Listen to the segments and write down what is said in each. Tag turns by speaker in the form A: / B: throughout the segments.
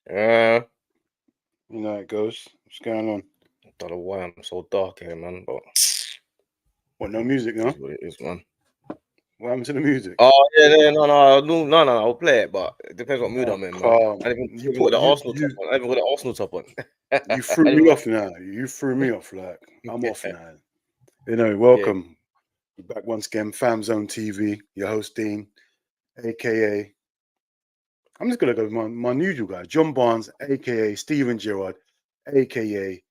A: Yeah.
B: You know how it goes. What's going on?
A: Don't know why I'm so dark here, man, but
B: What, no music,
A: it
B: no?
A: is what it is, man.
B: What happened to the music?
A: Oh yeah, no, I'll play it, but it depends what mood
B: Oh,
A: I'm in, man.
B: calm.
A: I even,
B: You
A: even got
B: put
A: the Arsenal top on. I even got the Arsenal top on.
B: you
A: I
B: threw me
A: even-
B: off now. You threw me off. Like I'm off
A: yeah,
B: now. You know,
A: yeah.
B: welcome. We're back once again. FamZone TV. Your host Dean, aka I'm just gonna go with my usual guy, John Barnes, aka Steven Gerrard, aka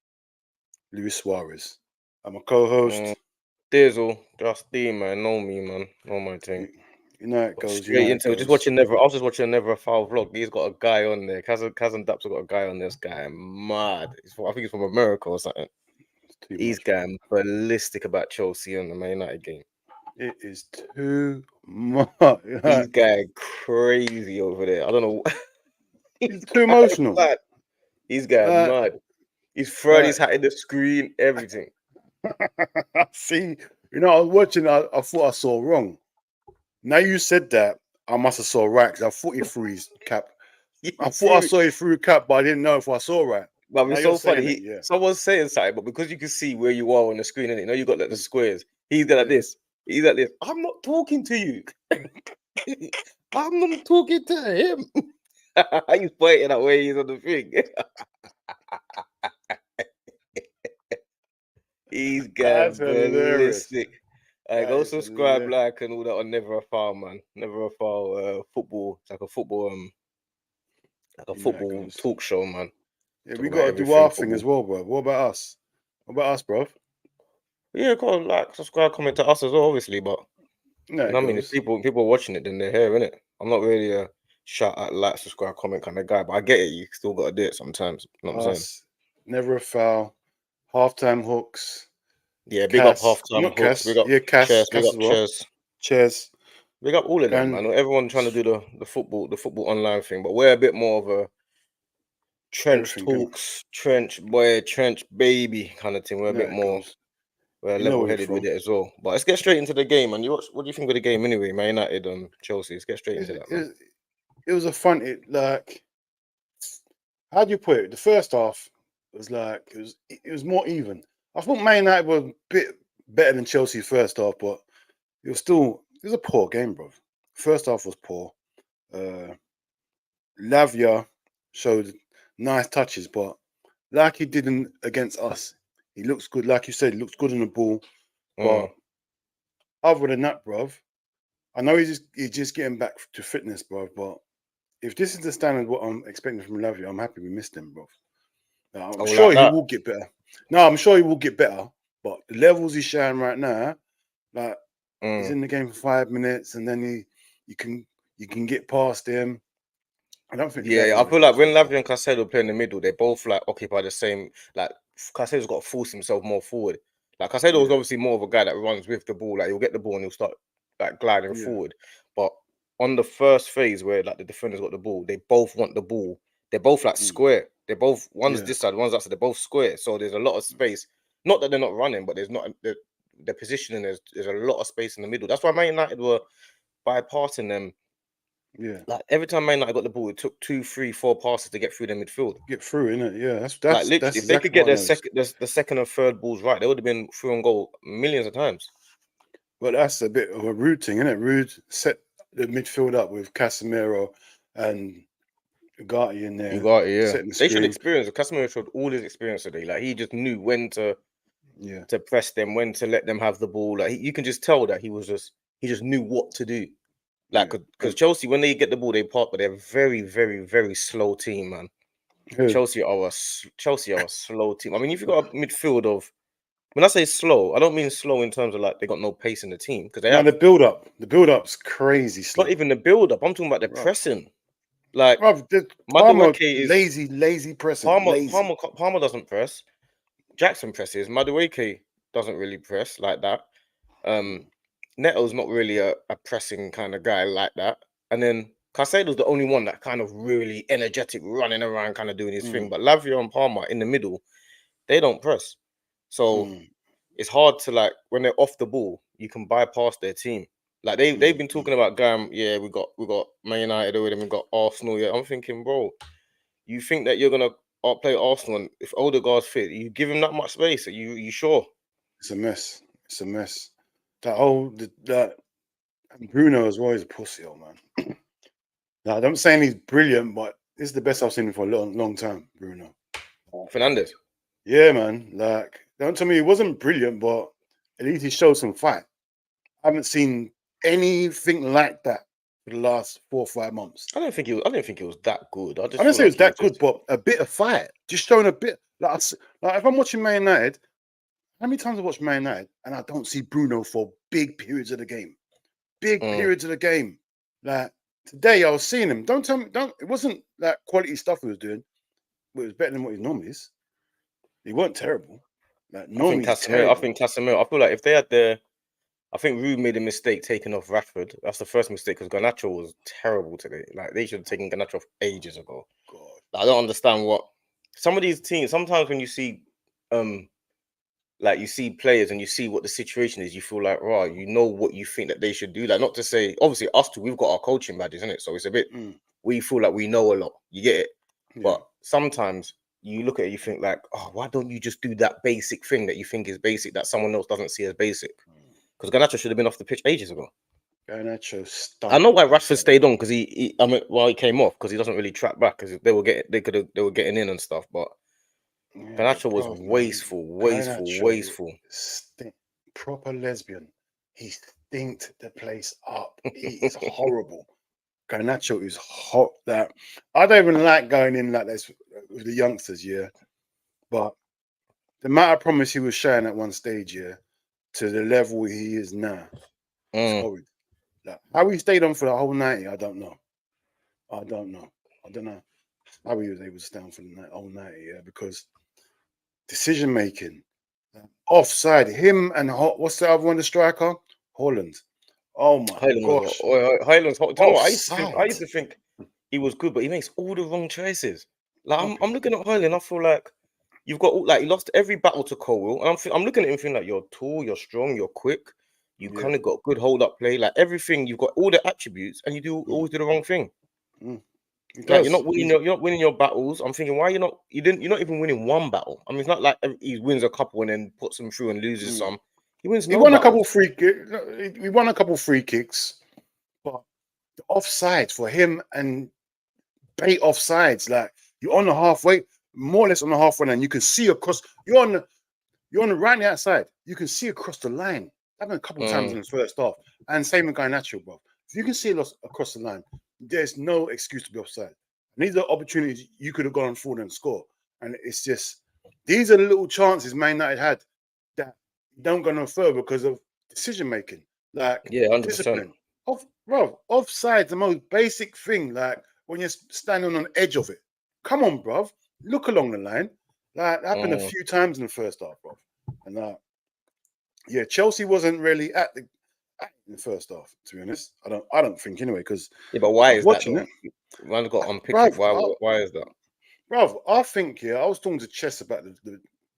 B: Luis Suarez. I'm a co-host.
A: Dizzle, Justine, man, know me, man, know my thing.
B: You, you know how it
A: Got
B: goes. You know
A: straight
B: how it
A: into just
B: goes.
A: watching Never. I was just watching Never a Foul vlog. He's got a guy on there. Cousin Daps got a guy on this guy. Mad. I think he's from America or something.
B: It's too
A: He's
B: much, bro.
A: going ballistic about Chelsea and the Man United game.
B: It is too much.
A: He's going crazy over there. I don't know. He's
B: It's too
A: going
B: emotional.
A: mad. He's going
B: Uh,
A: mad. He's throwing his hat in the screen, everything.
B: See, I was watching. I thought I saw wrong. Now you said that, I must have saw right because I thought he threw his cap.
A: You
B: I thought I
A: see,
B: saw he threw a cap, but I didn't know if I saw right.
A: but
B: Now
A: it's
B: you're
A: so funny.
B: saying it, yeah.
A: Someone's saying something, but because you can see where you are on the screen, and you know you got like the squares. He's like
B: Yeah.
A: this. He's like this. I'm not talking to you. I'm not talking to him. He's pointing at where he's on the thing. He's
B: That's
A: going
B: hilarious.
A: ballistic.
B: That
A: Go
B: is
A: subscribe,
B: hilarious.
A: like, and all that on Never a Foul, man. Never a Foul football. It's like a
B: You know it
A: football
B: goes.
A: talk show, man.
B: Yeah,
A: Talk
B: we
A: about
B: got to do
A: everything
B: our thing
A: football.
B: as well, bro. What about us? What about us, bro?
A: Yeah, go on, like, subscribe, comment to us as well, obviously. But
B: You know
A: you
B: it
A: know what I mean? If
B: goes.
A: people are watching it, then they're here, innit? I'm not really a shout out, like, subscribe, comment kind of guy, but I get it. You still got to do it sometimes. You know what I'm saying?
B: Us, never a foul. Halftime hooks.
A: Yeah, big up
B: Cass,
A: halftime
B: not
A: hooks. Big
B: Cass.
A: up
B: Yeah,
A: chairs. Big
B: Cass
A: up
B: as well.
A: chairs.
B: Cheers.
A: Big up all of them,
B: And
A: man. Everyone trying to do the football online thing, but we're a bit more of a trench
B: everything.
A: talks, trench boy, trench baby kind of thing. We're
B: You
A: a
B: know
A: bit
B: it
A: more,
B: goes.
A: we're
B: You know
A: level
B: where you're
A: headed with
B: from.
A: it as well. But let's get straight into the game, man. What do you think of the game anyway? Man United and Chelsea. Let's get straight into
B: It,
A: that, man.
B: it, it was a fun. Like, how do you put it? The first half was like it was more even. I thought Man United were a bit better than Chelsea first half, but it was a poor game, bro. First half was poor. Uh, Lavia showed nice touches, but like he didn't against us, he looks good. Like you said, he looks good on the ball. But
A: Mm.
B: other than that, bruv, I know he's just getting back to fitness, bruv. But if this is the standard what I'm expecting from Lavia, I'm happy we missed him, bruv. Now, I'm
A: Oh,
B: sure
A: like
B: he
A: that.
B: will get better. No, I'm sure he will get better. But the levels he's showing right now, like he's
A: Mm.
B: in the game for 5 minutes, and then you can get past him. I don't think
A: Yeah,
B: Lavia
A: I
B: is
A: feel like
B: much
A: when
B: better.
A: Lavia and Caicedo play in the middle, they both like occupy the same. Like Caicedo's got to force himself more forward. Like Caicedo was
B: Yeah,
A: obviously more of a guy that runs with the ball. Like he'll get the ball and he'll start like gliding
B: yeah,
A: forward. But on the first phase where like the defenders got the ball, they both want the ball. They're both like
B: mm,
A: square. They're both one's
B: yeah,
A: this side, one's that side. They're both square. So there's a lot of space. Not that they're not running, but there's not the positioning. There's a lot of space in the middle. That's why Man United were bypassing them.
B: yeah.
A: Like every time Man United got the ball, it took 2, 3, 4 passes to get through the midfield.
B: Get through, innit? Yeah, that's
A: Like
B: that's
A: literally,
B: that's
A: if they could
B: exactly
A: get
B: what I
A: their
B: noticed.
A: the second and third balls right, they would have been through on goal millions of times.
B: But that's a bit of a rude thing, isn't it? Rude set the midfield up with Casemiro and Ugarte in
A: You
B: there
A: got it, yeah.
B: setting the
A: They should
B: screen.
A: experience it. Casemiro showed all his experience today. Like he just knew when
B: Yeah,
A: to press them, when to let them have the ball. Like you can just tell that he just knew what to do. Like
B: yeah.
A: because Chelsea, when they get the ball, they park, but they're a very, very, very slow team, man.
B: Who?
A: Chelsea are a slow team. I mean, if you got a midfield of when I say slow, I don't mean slow in terms of like they got no pace in the team because they
B: Now
A: have.
B: the build up's crazy
A: Not
B: slow.
A: even the build up. I'm talking about the
B: Right,
A: pressing. Like
B: right. Palmer
A: Madueke is
B: lazy pressing, lazy.
A: Palmer doesn't press. Jackson presses. Madueke doesn't really press like that. Um, Neto's not really a pressing kind of guy like that. And then Caicedo's the only one that kind of really energetic, running around, kind of doing his thing.
B: Mm,
A: But Lavia and Palmer in the middle, they don't press. So
B: mm,
A: it's hard to like when they're off the ball, you can bypass their team. Like they've been
B: mm.
A: talking about going, yeah, we got Man United with them, we got Arsenal. Yeah, I'm thinking, bro, you think that you're gonna play Arsenal, and if Odegaard's fit, you give him that much space? Are you sure?
B: It's a mess. It's a mess. That and Bruno as well is a pussy, old man. Now, I'm saying he's brilliant, but this is the best I've seen him for a long time, Bruno.
A: Fernandez.
B: Yeah, man. Like, don't tell me he wasn't brilliant, but at least he showed some fight. I haven't seen anything like that for the last 4 or 5 months.
A: I don't think it was that good. I
B: I
A: just
B: don't
A: feel
B: say it was
A: like he was
B: that good, but a bit of fight. Just showing a bit. Like if I'm watching Man United, how many times I watch Man United and I don't see Bruno for big periods of the game? Big periods of the game. Like today, I was seeing him. Don't tell me. It wasn't like quality stuff he was doing, but it was better than what he normally is. He weren't terrible. Like normally he's terrible.
A: I think Casemiro. I feel like if they had I think Rude made a mistake taking off Rashford. That's the first mistake because Garnacho was terrible today. Like they should have taken Garnacho off ages ago.
B: God.
A: I don't understand what some of these teams. Sometimes when you see, like you see players and you see what the situation is, you feel like, right, you know what you think that they should do. Like not to say, obviously us two, we've got our coaching badges, isn't it? So it's a bit. We feel like we know a lot. You get it, but sometimes you look at it, you think like, oh, why don't you just do that basic thing that you think is basic that someone else doesn't see as basic? Because Garnacho should have been off the pitch ages ago.
B: Garnacho stunk.
A: I know why Rashford stayed on because he came off because he doesn't really track back because they were getting in and stuff. But Garnacho was wasteful.
B: Proper lesbian. He stinked the place up. He is horrible. Garnacho is hot. That I don't even like going in like this with the youngsters, yeah. But the amount of promise he was showing at one stage, yeah, to the level he is now, it's horrid. Like, how he stayed on for the whole 90, I don't know. I don't know how he was able to stay on for the whole 90, yeah, because decision making, offside, him and what's the other one, the striker? Holland. Oh my gosh.
A: Highlands. Do you know what? I used
B: Offside.
A: to think he was good, but he makes all the wrong choices. Like I'm looking at Highland, I feel like you've got he lost every battle to Colwell, and I'm looking at him thinking like you're tall, you're strong, you're quick, you kind of got good hold up play, like everything. You've got all the attributes, and you always do the wrong thing. Like you're not winning your battles. I'm thinking, why you're not even winning one battle. I mean, it's not like he wins a couple and then puts them through and loses some. He wins.
B: He won a couple free kicks. He won a couple free kicks, but the offsides for him and bait offsides, like you're on the halfway, more or less on the halfway line. You can see across. You're on the right outside. You can see across the line. Happened a couple of times in the first half, and same with Garnacho, bro. If you can see across the line, there's no excuse to be offside. And these are opportunities you could have gone forward and score. And it's just these are the little chances Man United had that don't go no further because of decision making, like
A: 100%.
B: discipline. Offside, the most basic thing. Like when you're standing on the edge of it. Come on, bro. Look along the line. Like that happened a few times in the first half, bro. And Chelsea wasn't really at in the first half. To be honest, I don't think anyway. Because
A: but why is
B: watching
A: that? Man's got to unpick
B: bruv,
A: it. Why is that?
B: Bro, I think I was talking to Chess about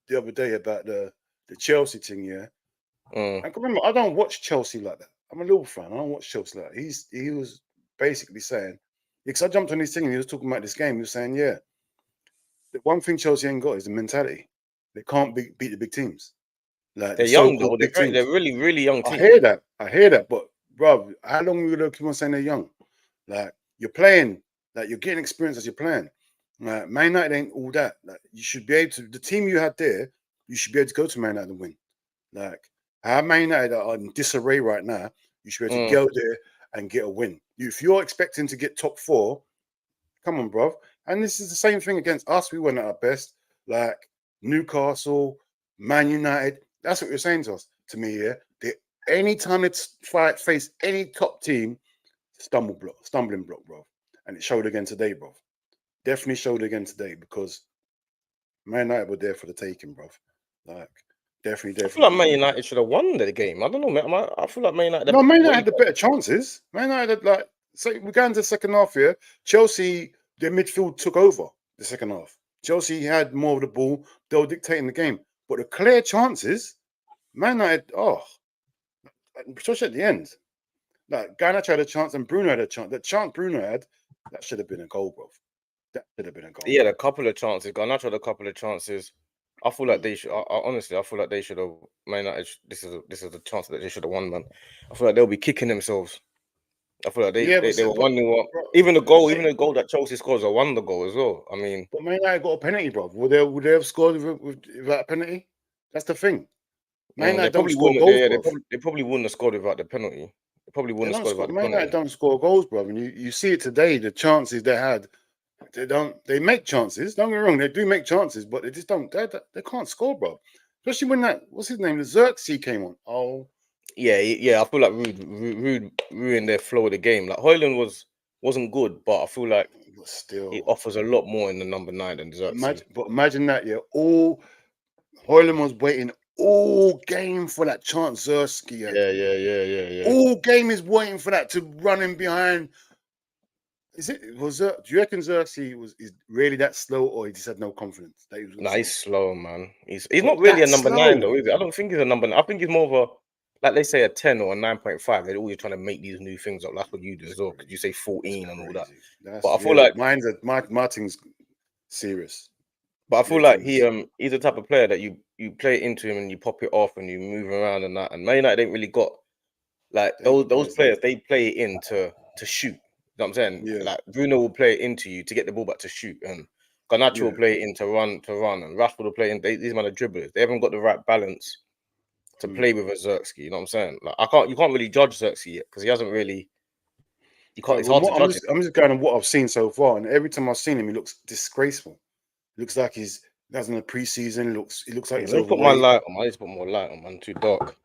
B: the other day about the Chelsea thing. Yeah, I can remember I don't watch Chelsea like that. I'm a little fan. I don't watch Chelsea like that. He was basically saying, because I jumped on his thing and he was talking about this game. He was saying, yeah, the one thing Chelsea ain't got is the mentality. They can't beat the big teams. Like
A: They're
B: the
A: young
B: so-called
A: though.
B: big teams.
A: They're really, really young team.
B: I hear that. But bro, how long are we gonna keep on saying they're young? Like you're playing, like you're getting experience as you're playing. Like Man United ain't all that. Like you should be able to. The team you had there, you should be able to go to Man United and win. Like how Man United are in disarray right now, you should be able to go there and get a win. If you're expecting to get top 4, come on, bro. And this is the same thing against us. We weren't at our best. Like Newcastle, Man United. That's what you're saying to us, to me. Yeah. Anytime they face any top team, stumbling block, bro. And it showed again today, bro. Definitely showed again today because Man United were there for the taking, bro. Like, definitely.
A: I feel like Man United should have won the game. I don't know, man. I feel like Man United.
B: No, Man United had the better chances. Man United had so we got into the second half here. Chelsea, their midfield took over the second half. Chelsea had more of the ball. They were dictating the game. But the clear chances, Man United, especially at the end. Like Garnacho had a chance and Bruno had a chance. The chance Bruno had, that should have been a goal, bro. That should have been a goal.
A: Yeah, a couple of chances. Garnacho had a couple of chances. I feel like they should. Honestly, I feel like they should have. Man United. This is a chance that they should have won, man. I feel like they'll be kicking themselves. I feel like they were 1-0 up. Even the goal that Chelsea scores, a wonder goal as well. I mean,
B: but Man United got a penalty, bro. Would they have scored without a penalty? That's the thing. Man United don't score goals, bro.
A: They probably wouldn't have scored without the penalty. They probably wouldn't have scored without the penalty.
B: Man United don't score goals, bro. And you see it today. The chances they had, they make chances. Don't get me wrong, they do make chances, but they just don't. They can't score, bro. Especially when that, what's his name, the Xerxes came on. Oh,
A: yeah. I feel like Rude ruined their flow of the game. Like Højlund wasn't good, but I feel like he offers a lot more in the number 9 than Xerxes.
B: Imagine that, yeah. Højlund was waiting all game for that chance Xerxes had.
A: Yeah.
B: All game is waiting for that to run in behind. Do you reckon Xerxes is really that slow, or he just had no confidence that he was?
A: Nah, he's slow, man. He's not really a number 9 though, is he? I don't think he's a number 9. I think he's more of a, like they say, a 10 or a 9.5. They're always trying to make these new things up. That's what you do as well, because you say 14 and all that. But I feel like
B: Martin's serious.
A: But I feel like he's the type of player that you play it into him and you pop it off and you move around and that. And Man United ain't really got like those players. They play it in to shoot. You know what I'm saying?
B: Yeah.
A: Like Bruno will play it into you to get the ball back to shoot, and Garnacho will play it in to run, and Rashford will play in. These men are dribblers. They haven't got the right balance to play with a Xerxes. You know what I'm saying? Like you can't really judge Xerxes yet because he hasn't really. You can't. It's hard to judge.
B: I'm just going on what I've seen so far, and every time I've seen him, he looks disgraceful. Looks like he hasn't a preseason. He looks like he's overweight.
A: Put my light on. I need to put more light on, man. Too dark.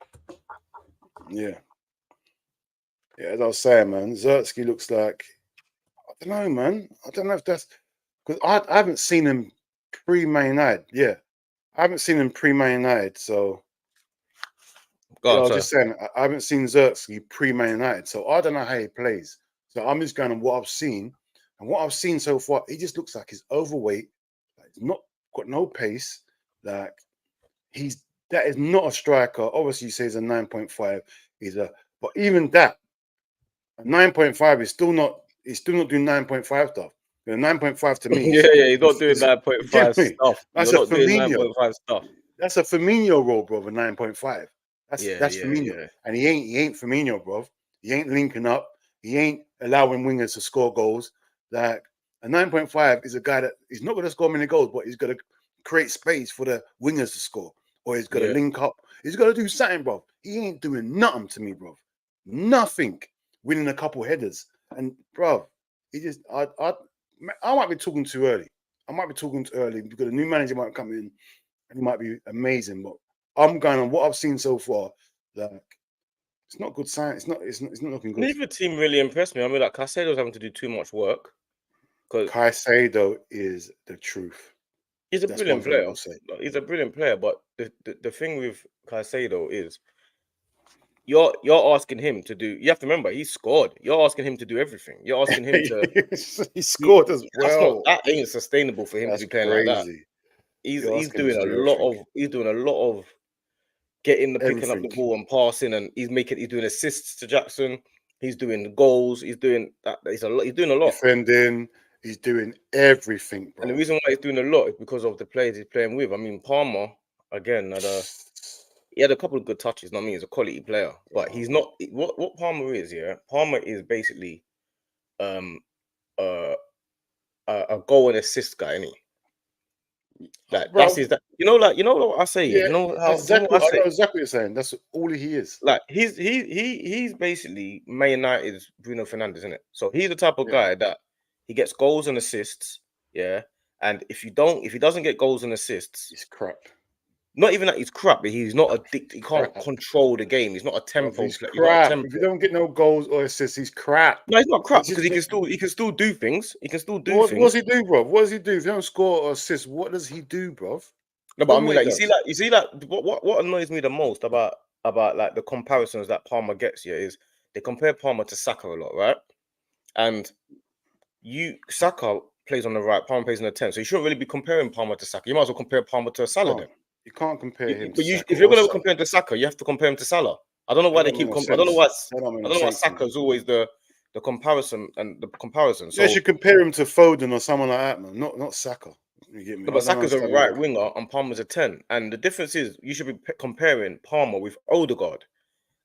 B: Yeah. As I was saying, man, Xerxes looks like, I don't know, man. I don't know if that's because I haven't seen him pre-Man United. Yeah, I haven't seen him pre-Man United. So I was just saying, I haven't seen Xerxes pre-Man United, so I don't know how he plays. So I'm just going on what I've seen, and what I've seen so far, he just looks like he's overweight. Like he's not got no pace. Like that is not a striker. Obviously, you say he's a 9.5. But even that, a 9.5 is still not. He's still not doing 9.5 stuff. 9.5 to me.
A: He's not doing 9.5 stuff.
B: That's a Firmino. 9.5 stuff. That's a Firmino role, bro. A 9.5. That's Firmino, and he ain't Firmino, bro. He ain't linking up. He ain't allowing wingers to score goals. Like a 9.5 is a guy that he's not going to score many goals, but he's going to create space for the wingers to score, or he's going to link up. He's got to do something, bro. He ain't doing nothing to me, bro. Nothing. Winning a couple headers, and bro, he just I might be talking too early. I might be talking too early because a new manager might come in and he might be amazing. But I'm going on what I've seen so far. Like it's not good sign. It's not looking good.
A: Neither team really impressed me. I mean, like Caicedo's having to do too much work. Because
B: Caicedo is the truth.
A: He's a brilliant player. He's a brilliant player, but the thing with Caicedo is you're asking him to do. You have to remember he scored. You're asking him to do everything. You're asking him to.
B: He scored as well.
A: That ain't sustainable for him to be playing like that. He's doing a lot of getting the picking up the ball and passing, and he's doing assists to Jackson. He's doing goals. He's doing that. He's doing a lot.
B: Defending. He's doing everything, bro.
A: And the reason why he's doing a lot is because of the players he's playing with. I mean, Palmer again he had a couple of good touches. I mean, he's a quality player, but he's not. What Palmer is, Palmer is basically a goal and assist guy, isn't he? Like that's his. You know what I say.
B: Yeah,
A: you know how
B: exactly. I know exactly what you're saying. That's all he is.
A: Like he's basically Man United's Bruno Fernandes, isn't it? So he's the type of guy that he gets goals and assists. Yeah, and if he doesn't get goals and assists,
B: he's crap.
A: Not even that he's crap, but he's not addicted. He can't control the game. He's not a tempo.
B: He's crap. If you don't get no goals or assists, he's crap.
A: No, he's not crap because he can still do things. He can still do things.
B: What does he do, bro? What does he do? If you don't score or assist, what does he do, bro?
A: No, but I mean, like you see, what annoys me the most about like the comparisons that Palmer gets here is they compare Palmer to Saka a lot, right? And Saka plays on the right, Palmer plays on the 10. So you shouldn't really be comparing Palmer to Saka. You might as well compare Palmer to Salah then.
B: You can't compare him.
A: But if you're going to compare him to Saka, you have to compare him to Salah. I don't know why they keep. I don't know why Saka's always the the comparison and the comparison.
B: They
A: So,
B: should compare him to Foden or someone like that, man. Not Saka. You get me?
A: no,
B: I
A: but
B: don't
A: Saka's a
B: understand
A: right winger and Palmer's a 10. And the difference is you should be comparing Palmer with Odegaard.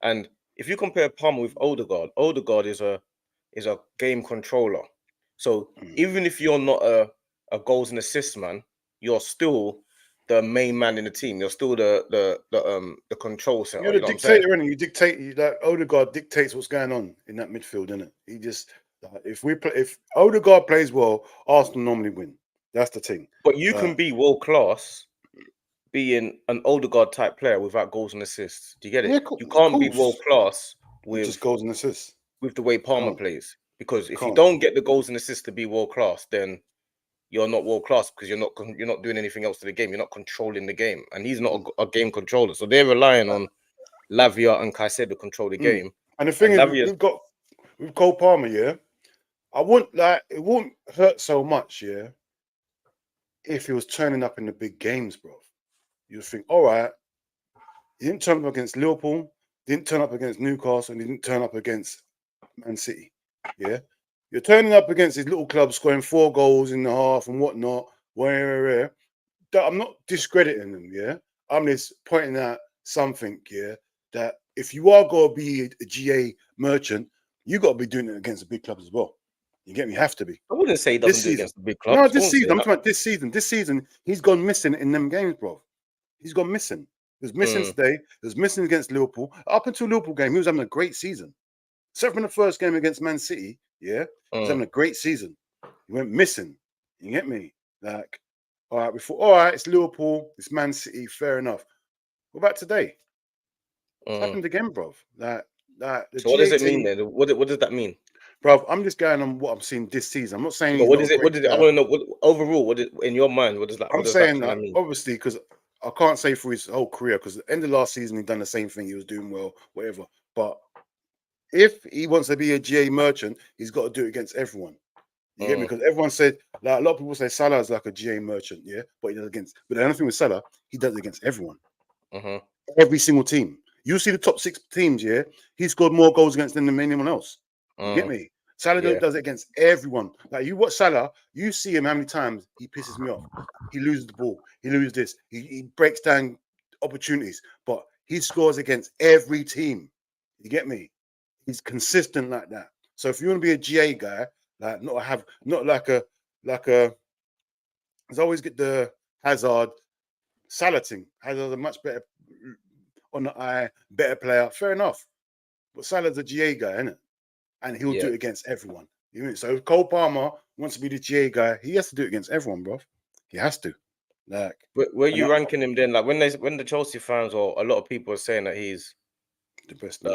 A: And if you compare Palmer with Odegaard is a game controller. So even if you're not a goals and assists man, you're still the main man in the team. You're still the control center.
B: You're
A: You
B: the
A: know what I'm saying?
B: dictator, and you dictate. Like Odegaard dictates what's going on in that midfield, innit? He just if Odegaard plays well, Arsenal normally win. That's the thing.
A: But you can be world class being an Odegaard type player without goals and assists. Do you get it?
B: Yeah,
A: You
B: of
A: can't be world
B: course.
A: class
B: It just
A: with
B: goals and assists.
A: the way Palmer
B: Can't.
A: plays. Because if you
B: Can't.
A: don't get the goals and assists to be world class, then you're not world class because you're not doing anything else to the game. You're not controlling the game, and he's not a game controller. So they're relying on Lavia and Caicedo to control the game.
B: And the thing
A: And
B: is,
A: Lavia,
B: we've got with Cole Palmer, yeah. It wouldn't hurt so much, yeah, if he was turning up in the big games, bro. You think, all right, he didn't turn up against Liverpool, didn't turn up against Newcastle, and he didn't turn up against Man City. Yeah. You're turning up against these little clubs scoring 4 goals in the half and whatnot. Where I'm not discrediting them, yeah. I'm just pointing out something, yeah, that if you are gonna be a GA merchant, you gotta be doing it against the big clubs as well. You get me? You have to be.
A: I wouldn't say he
B: This
A: doesn't do it
B: season.
A: against the big
B: No,
A: clubs. I
B: this
A: wouldn't say
B: season. I'm
A: that.
B: talking about this season. This season, he's gone missing in them games, bro. He's gone missing. He was missing today. He was missing against Liverpool. Up until Liverpool game, he was having a great season. Except from the first game against Man City, yeah, he was having a great season. He went missing. You get me? Like, all right, it's Liverpool, it's Man City, fair enough. What about today? It's happened again, bro. Like the
A: So what does
B: GA
A: it mean
B: team,
A: then? What does that mean?
B: bro. I'm just going on what I'm seeing this season. I'm not saying
A: But
B: he's
A: what
B: not a
A: is it? What
B: great
A: did I
B: player.
A: want to know? What overall? What in your mind? What
B: I'm
A: does that
B: saying
A: kind
B: that
A: of mean?
B: obviously because I can't say for his whole career because at the end of last season he done the same thing. He was doing well, whatever. But if he wants to be a GA merchant, he's got to do it against everyone. You get me? Because everyone said, like a lot of people say Salah is like a GA merchant, yeah, but he does against. But the only thing with Salah, he does it against everyone, every single team. You see the top 6 teams, yeah, he scored more goals against them than anyone else. You get me? Salah does it against everyone. Like you watch Salah, you see him how many times he pisses me off. He loses the ball. He loses this. He breaks down opportunities, but he scores against every team. You get me? He's consistent like that. So if you want to be a GA guy, like not like a there's always get the Hazard Salah thing. Hazard's a much better on the eye, better player. Fair enough. But Salah's a GA guy, isn't it? And he'll do it against everyone. You know? So if Cole Palmer wants to be the GA guy, he has to do it against everyone, bro. He has to. Like
A: Where you ranking him then? Like when the Chelsea fans or a lot of people are saying that he's
B: the best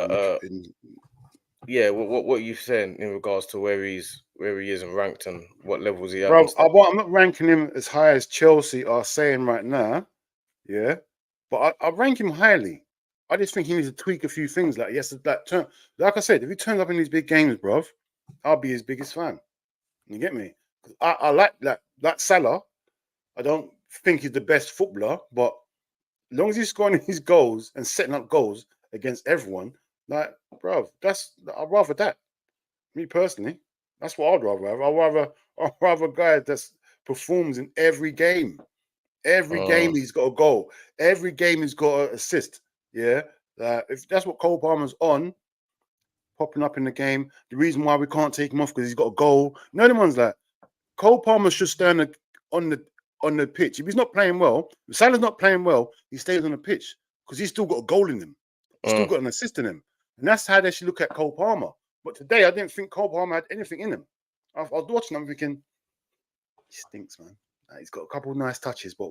A: yeah, what are you saying in regards to where he is and ranked and what levels he at
B: bro,
A: and stuff?
B: I'm not ranking him as high as Chelsea are saying right now, yeah. But I rank him highly. I just think he needs to tweak a few things. Like yes, like I said, if he turns up in these big games, bro, I'll be his biggest fan. You get me? I like that Salah. I don't think he's the best footballer, but as long as he's scoring his goals and setting up goals against everyone, like, bro, I'd rather that. Me personally, that's what I'd rather have. I'd rather a guy that performs in every game. Every game he's got a goal. Every game he's got an assist. Yeah. If that's what Cole Palmer's on, popping up in the game, the reason why we can't take him off because he's got a goal. No one's like Cole Palmer should stand on the pitch. If he's not playing well, if Salah's not playing well, he stays on the pitch because he's still got a goal in him. He's still got an assist in him. And that's how they should look at Cole Palmer. But today, I didn't think Cole Palmer had anything in him. I was watching him thinking, he stinks, man. He's got a couple of nice touches, but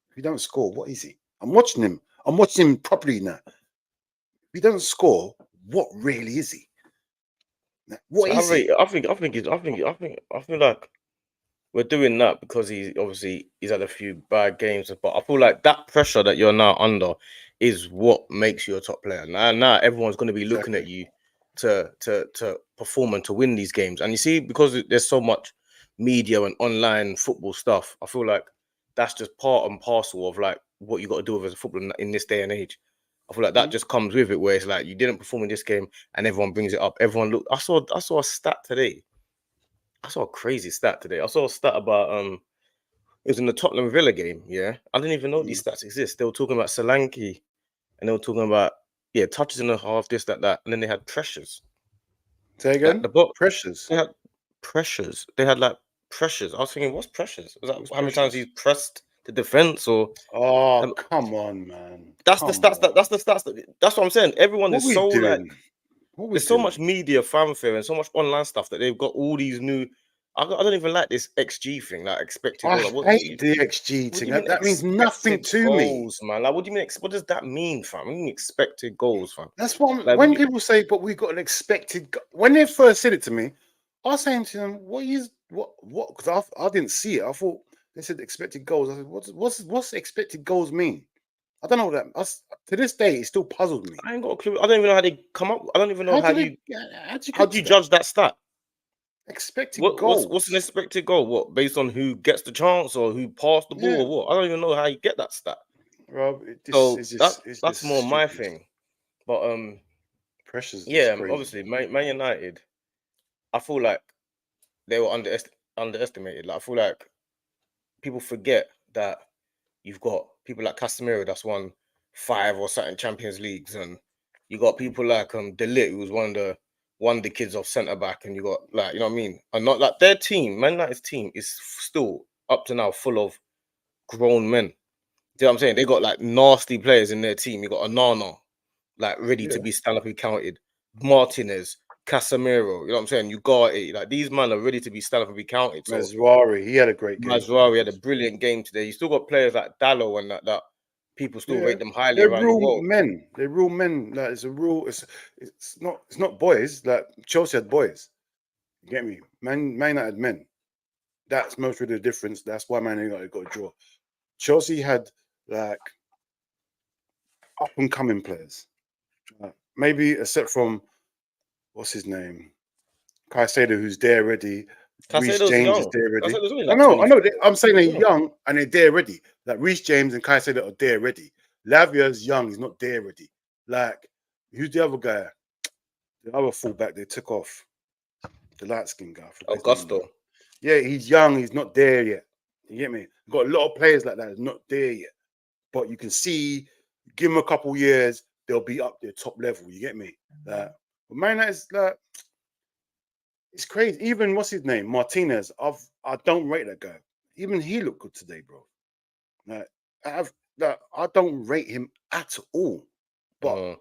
B: if he don't score, what is he? I'm watching him. I'm watching him properly now. If he doesn't score, what really is he? What is he?
A: I feel like we're doing that because he's had a few bad games, but I feel like that pressure that you're now under is what makes you a top player. Now everyone's going to be looking at you to perform and to win these games. And you see, because there's so much media and online football stuff, I feel like that's just part and parcel of like what you got to do as a footballer in this day and age. I feel like that just comes with it, where it's like you didn't perform in this game, and everyone brings it up. Everyone look. I saw a stat today. I saw a crazy stat today. I saw a stat about it was in the Tottenham Villa game. Yeah, I didn't even know these stats exist. They were talking about Solanke, and they were talking about touches in the half, this, that, and then they had pressures.
B: Say
A: Like
B: again. Pressures.
A: They had pressures. They had like pressures. I was thinking, what's pressures? Was that
B: What's
A: how many times
B: pressures?
A: he pressed the defense, or
B: Oh,
A: um,
B: come on, man.
A: that's the
B: Come
A: stats.
B: on.
A: That's the stats. That's what I'm saying. Everyone
B: What
A: is
B: we
A: so like.
B: doing? What we
A: There's so much
B: doing?
A: media fanfare and so much online stuff that they've got all these new. I don't even like this XG thing, like expected
B: I
A: goal. Like,
B: hate the XG
A: what do
B: thing.
A: you mean
B: That means nothing
A: expected
B: to me.
A: goals, man? Like, what do you mean? What does that mean, fam? What do you mean expected goals, fam?
B: That's what
A: Like,
B: when people say, "But we got an expected." When they first said it to me, I was saying to them, what?" Because I didn't see it. I thought they said expected goals. I said, "What's expected goals mean?" I don't know what that. To this day, it still puzzles me.
A: I ain't got a clue. I don't even know how they come up. I don't even know
B: How
A: how
B: do
A: you
B: you
A: how
B: get
A: do you
B: to that?
A: judge that stat.
B: Expected
A: What's an
B: goals.
A: expected goal? What, based on who gets the chance or who passed the ball
B: Yeah,
A: or what? I don't even know how you get that stat.
B: Rob.
A: So
B: It's
A: that's
B: just
A: more my
B: stupid.
A: thing. But
B: Pressures is
A: yeah,
B: crazy.
A: obviously Man United, I feel like they were underestimated. Like, I feel like people forget that you've got people like Casemiro that's won 5 or certain Champions Leagues, and you got people like De Ligt, who was one of the kids off centre back, and you got, like, you know what I mean? And not like their team, Man United's team is still up to now full of grown men. Do you know what I'm saying? They got like nasty players in their team. You got Onana, like ready to
B: Yeah,
A: be stand up and counted. Martinez, Casemiro, you know what I'm saying? You got it. Like, these men are ready to be stand up and be counted. So
B: Mazraoui, he had a great game today.
A: Mazraoui had a brilliant game today. You still got players like Dallo and that people still
B: Yeah,
A: rate them highly
B: they're
A: around the
B: real
A: world.
B: men. They're real men. Like it's a real. It's not boys. Like Chelsea had boys. You get me? Man United men. That's most of the difference. That's why Man United got a draw. Chelsea had like up and coming players. Maybe except from what's his name, Caicedo, who's there ready. Reece
A: Caicedo's
B: James is
A: young.
B: there ready.
A: Caicedo's only
B: I
A: like
B: know, I
A: 20.
B: know. I'm saying they're
A: He's young.
B: young and they're there ready. Like Reece James and Caicedo are there ready. Lavia's young, he's not there ready. Like, who's the other guy? The other fullback they took off. The light skinned guy. I forgot his name now.
A: Augusto.
B: Yeah, he's young, he's not there yet. You get me? Got a lot of players like that that's not there yet. But you can see, give them a couple years, they'll be up there top level. You get me? Like, but Man United's like, it's crazy. Even what's his name? Martinez. I don't rate that guy. Even he looked good today, bro. Like, I don't rate him at all. But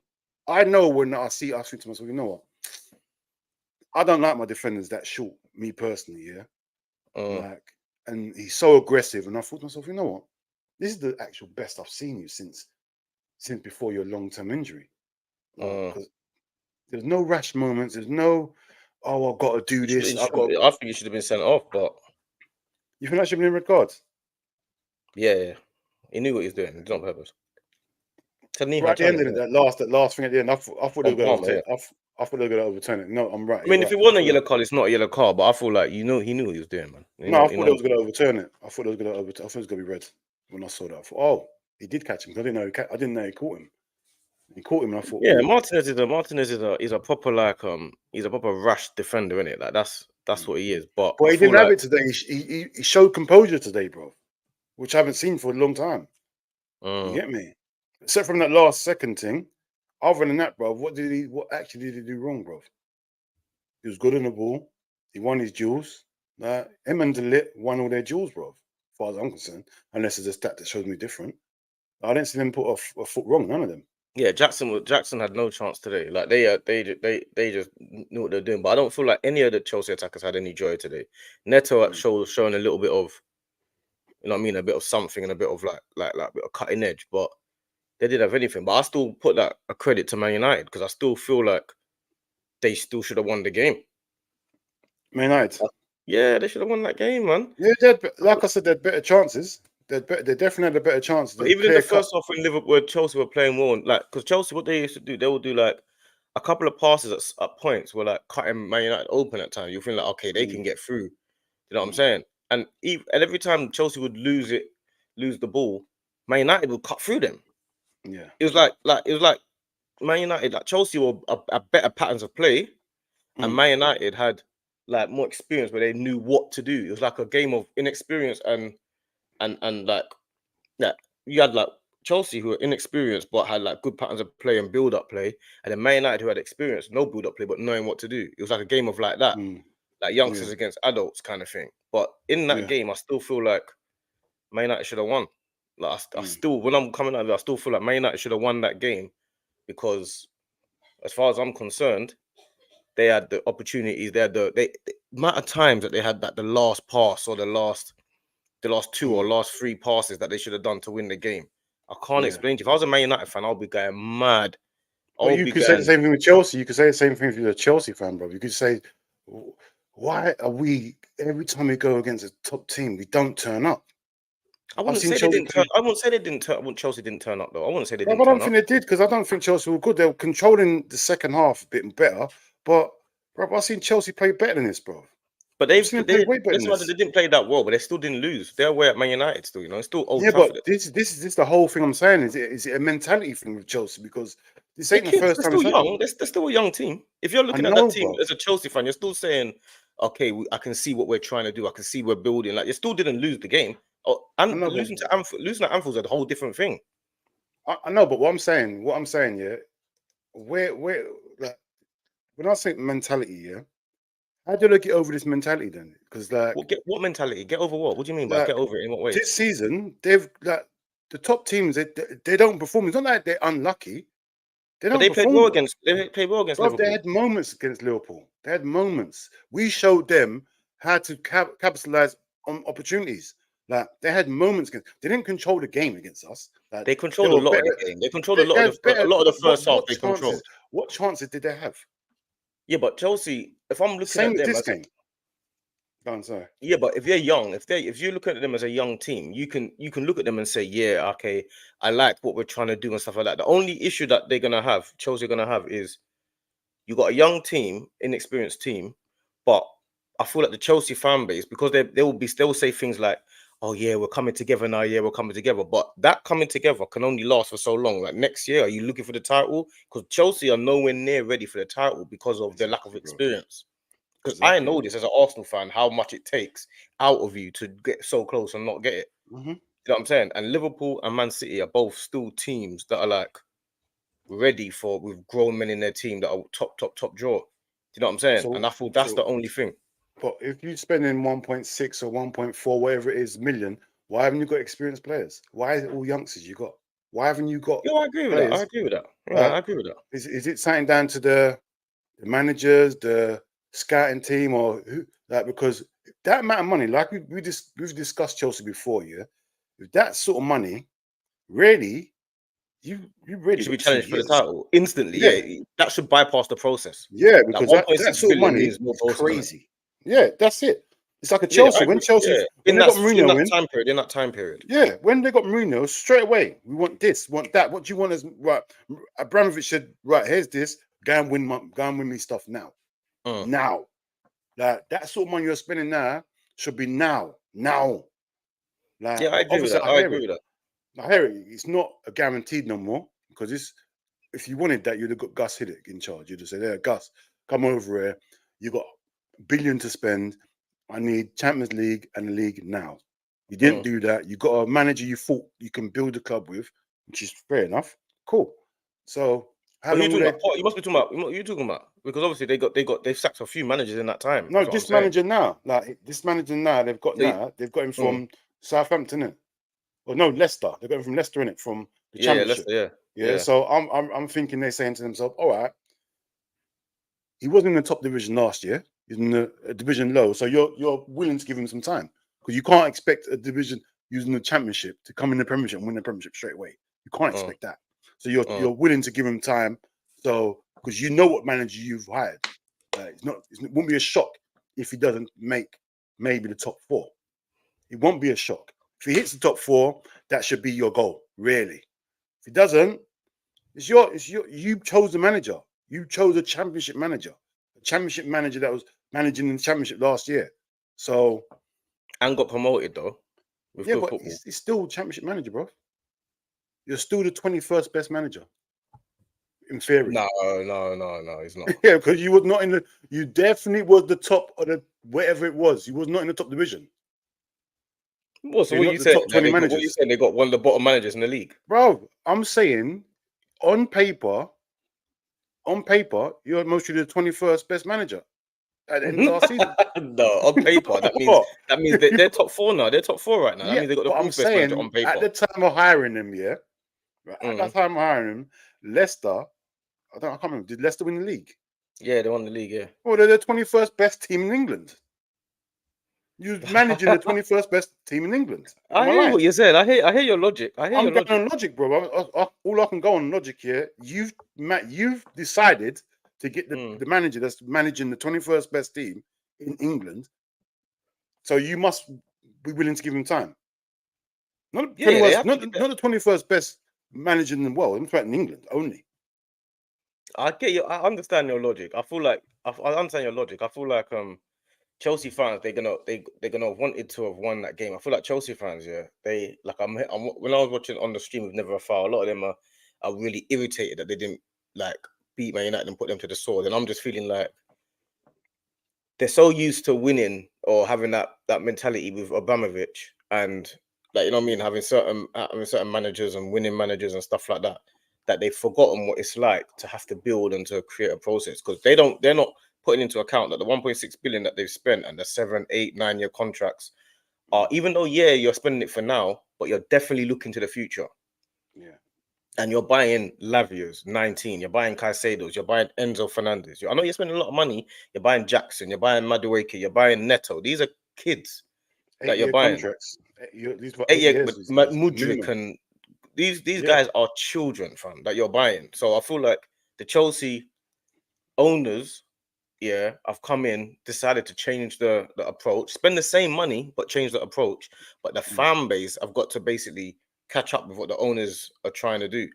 B: I know when I think to myself, you know what? I don't like my defenders that short, me personally, yeah. Like, and he's so aggressive, and I thought to myself, you know what? This is the actual best I've seen you since before your long-term injury. Because there's no rash moments, there's no, oh, I've got to do this, I've got to
A: I think he should have been sent off, but
B: you think that should be in regards?
A: yeah. He knew what he was doing. He did it on purpose.
B: Right at the end of it,
A: It?
B: that last thing at the end, I thought they
A: On
B: were going to
A: Palmer,
B: overturn
A: yeah.
B: it. I thought they were going to overturn it. No, I'm right.
A: I
B: You're
A: mean, if
B: right.
A: it wasn't a yellow card, it's not a yellow card. But I feel like he knew what he was doing, man.
B: No, I
A: You
B: thought they
A: know.
B: was going to overturn it. I thought they was going to overturn. I thought it was going to be red when I saw that. I thought, oh, he did catch him. I didn't know. I didn't know he caught him. He caught him, and I thought,
A: Yeah,
B: oh,
A: Martinez is a proper, like, he's a proper rush defender, isn't it? Like, that's what he is. But
B: but
A: I
B: he
A: feel
B: didn't have
A: like
B: it today. He showed composure today, bro, which I haven't seen for a long time. You get me? Except from that last second thing. Other than that, bro, what actually did he do wrong, bro? He was good on the ball. He won his duels. Him and De Ligt won all their duels, bro. As far as I'm concerned, unless it's a stat that shows me different. I didn't see them put a foot wrong. None of them.
A: yeah, Jackson had no chance today. Like, they just knew what they're doing. But I don't feel like any of the Chelsea attackers had any joy today. Neto showing a little bit of, you know what I mean, a bit of something and a bit of like a bit of cutting edge. But they didn't have anything. But I still put that a credit to Man United, because I still feel like they still should have won the game.
B: Man United.
A: Yeah, they should have won that game, man.
B: Yeah, like I said, they had better chances. They definitely had a better chance.
A: But
B: The
A: even in the
B: clear cut.
A: first half, when Chelsea were playing well, like, because Chelsea, what they used to do, they would do like a couple of passes at points were like cutting Man United open at times. You feel like, okay, they can get through. You know what I'm saying? And every time Chelsea would lose the ball, Man United would cut through them.
B: Yeah.
A: It was like Man United, like Chelsea were a better patterns of play, and
B: Mm.
A: Man United had like more experience where they knew what to do. It was like a game of inexperience and like that you had like Chelsea who were inexperienced but had like good patterns of play and build up play, and then Man United who had experience, no build up play but knowing what to do. It was like a game of like that,
B: Mm.
A: like
B: Yeah.
A: youngsters against adults kind of thing. But in that
B: Yeah.
A: game, I still feel like Man United should have won. Like I
B: Mm.
A: still, when I'm coming out of it, I still feel like Man United should have won that game because, as far as I'm concerned, they had the opportunities. They had the amount of times that they had that the last pass or the last two or
B: Mm.
A: last three passes that they should have done to win the game. I can't
B: Yeah.
A: explain to you. If I was a Man United fan, I'll be going mad.
B: Well,
A: I'll
B: you
A: be
B: could say the
A: going.
B: same thing with Chelsea. You could say the same thing if you're a Chelsea fan, bro. You could say, why are we every time we go against a top team, we don't turn up?
A: I
B: I've
A: wouldn't
B: seen
A: say they
B: Chelsea
A: didn't turn.
B: play.
A: I wouldn't say they didn't turn. Chelsea didn't turn up though. I wouldn't say they
B: Bro,
A: didn't
B: I don't
A: turn up.
B: think they did because I don't think Chelsea were good. They were controlling the second half a bit better. But, bro, I've seen Chelsea play better than this, bro.
A: But
B: I've seen them play way better
A: that's
B: than
A: why
B: this.
A: they didn't play that well. But they still didn't lose. They're away at Man United still. You know, it's still Old
B: Yeah, but
A: Trafford.
B: this the whole thing I'm saying. Is it a mentality thing with Chelsea? Because this
A: They're
B: ain't the
A: kids.
B: first
A: They're
B: time
A: still
B: it's happened.
A: young. They're still a young team. If you're
B: I
A: looking at that
B: know,
A: team
B: bro.
A: as a Chelsea fan, you're still saying, "Okay, I can see what we're trying to do. I can see we're building." Like you still didn't lose the game. Oh,
B: I
A: and
B: know, but
A: losing at Anfield is a whole different thing.
B: I know, but what I'm saying, yeah, where like when I say mentality, yeah, how do they get over this mentality then? Because
A: What mentality? Get over what? What do you mean by get
B: like
A: over it? In what way?
B: this season, they've like the top teams they don't perform. It's not like they're unlucky. They
A: But
B: don't perform, bro.
A: they played well against
B: Bro, they
A: Liverpool.
B: had moments against Liverpool. They had moments. We showed them how to capitalize on opportunities. Like they had moments against. They didn't control the game against us. Like
A: They
B: they
A: controlled a
B: were
A: lot of the
B: better.
A: game. They controlled
B: They had
A: a
B: better.
A: lot of the first half.
B: What
A: They
B: chances?
A: controlled.
B: What chances did they have?
A: Yeah, but Chelsea. If I'm looking
B: Same
A: at
B: with
A: them
B: this
A: as
B: game. Go on, sorry.
A: Yeah, but if they're young, if you look at them as a young team, you can look at them and say, yeah, okay, I like what we're trying to do and stuff like that. The only issue that Chelsea are gonna have, is you got a young team, inexperienced team, but I feel like the Chelsea fan base, because they'll say things like, oh yeah, we're coming together now, yeah, we're coming together. But that coming together can only last for so long. Like next year, are you looking for the title? Because Chelsea are nowhere near ready for the title because of their lack of
B: Exactly, bro.
A: experience. Because I
B: Exactly,
A: know
B: bro.
A: this as an Arsenal fan, how much it takes out of you to get so close and not get it.
B: Hmm.
A: You know what I'm saying? And Liverpool and Man City are both still teams that are like ready for, with grown men in their team that are top draw. Do you know what I'm saying?
B: So,
A: And I thought that's the
B: so,
A: only thing.
B: but if you're spending 1.6 or 1.4, whatever it is, million, why haven't you got experienced players? Why is it all youngsters you got? Why haven't you got
A: Yeah, I agree with that. I
B: players?
A: agree with that. Yeah,
B: Like,
A: I agree with that.
B: is it something down to the managers, the scouting team, or who? Like, because that amount of money, like we've discussed Chelsea before, yeah. With that sort of money, really, you
A: You
B: really
A: should be
B: got 2
A: challenged for the
B: years.
A: title instantly.
B: Yeah,
A: Yeah, that should bypass the process.
B: yeah,
A: Like
B: because that
A: 1.6
B: sort of
A: billion
B: money
A: means more
B: is
A: process, isn't it?
B: crazy. Yeah, that's it. It's like a
A: Yeah, I
B: Chelsea
A: agree. Yeah,
B: when they got
A: in
B: Mourinho
A: that
B: in.
A: time period,
B: Yeah, when they got Mourinho, straight away, we want this, want that. What do you want as right? Abramovich said, right, here's this. Go and win me stuff now.
A: Mm.
B: Now. Like that sort of money you're spending now should be now. Now. Like
A: Yeah, I agree with
B: obviously
A: that.
B: I
A: I
B: hear
A: agree
B: it.
A: with that.
B: I hear it. It's not a guaranteed no more because if you wanted that, you'd have got Gus Hiddink in charge. You'd have said, "There, Gus, come over here. You got a billion to spend. I need Champions League and the league now." You didn't
A: Mm.
B: do that. You got a manager you thought you can build a club with, which is fair enough. Cool. So how
A: But who you
B: long will
A: talking
B: they?
A: about? You must be talking about. What you talking about? Because obviously they've sacked a few managers in that time.
B: No,
A: Is what I'm
B: this
A: saying.
B: manager now, like this manager
A: So
B: they've got him
A: mm,
B: from Southampton, innit? Or no, Leicester. They got him from Leicester, innit? From the
A: yeah,
B: Championship.
A: Leicester, yeah,
B: Yeah.
A: yeah.
B: So I'm thinking they're saying to themselves, all right, he wasn't in the top division last year. He's in the a division low. So you're willing to give him some time because you can't expect a division using the Championship to come in the Premiership and win the Premiership straight away. You can't
A: Mm,
B: expect that. So
A: mm.
B: you're willing to give him time. So because you know what manager you've hired. It won't be a shock if he doesn't make maybe the top 4. It won't be a shock. If he hits the top 4, that should be your goal, really. If he doesn't, you chose the manager. You chose a championship manager that was managing in the championship last year. So
A: And got promoted though with
B: yeah,
A: good
B: but
A: football.
B: he's still championship manager, bro. you're still the 21st best manager in theory.
A: No, he's not.
B: Yeah, because you was not in the. You definitely was the top of the whatever it was. You was not in the top division.
A: What? So
B: You're
A: what
B: not
A: you
B: the
A: said?
B: top 20
A: What you
B: managers,
A: said? They got one of the bottom managers in the league.
B: bro. I'm saying, on paper, you're mostly the 21st best manager at the end of last season.
A: No, on paper, that means
B: What?
A: they're top four now. They're top four right now. That
B: Yeah,
A: means they got the
B: but I'm
A: fourth best manager on
B: saying
A: paper.
B: at the time of hiring them, yeah, right, at that time of hiring them, Leicester, I can't remember. Did Leicester win the league?
A: Yeah, they won the league. Yeah.
B: Well, they're the 21st best team in England. You're managing the 21st best team in England.
A: I hear what you said. I hear your logic. I hear
B: I'm
A: your
B: going
A: logic.
B: on logic, bro. All I can go on logic here. You've decided to get the manager that's managing the 21st best team in England. So you must be willing to give him time. Not the 21st, not the 21st best manager in the world. I'm talking in England only.
A: I get you. I understand your logic. I feel like I understand your logic. I feel like Chelsea fans, they're gonna wanted to have won that game. I feel like Chelsea fans, yeah, they like I'm when I was watching on the stream with Never a Foul, a lot of them are really irritated that they didn't like beat Man United and put them to the sword. And I'm just feeling like they're so used to winning or having that mentality with Abramovich and like, you know what I mean, having certain managers and winning managers and stuff like that, that they've forgotten what it's like to have to build and to create a process, because they're not putting into account that the 1.6 billion that they've spent and the 7, 8, 9 year contracts are, even though you're spending it for now, but you're definitely looking to the future.
B: Yeah.
A: And you're buying Lavia's 19, you're buying Caicedo's, you're buying Enzo Fernandez. I know you're spending a lot of money. You're buying Jackson, you're buying Madueke, you're buying Neto. These are kids that you're buying.
B: Contracts. These were
A: 8
B: years.
A: Mudryk and these guys are children, fam, that you're buying. So I feel like the Chelsea owners, have come in, decided to change the approach, spend the same money, but change the approach. But the fan base have got to basically catch up with what the owners are trying to do.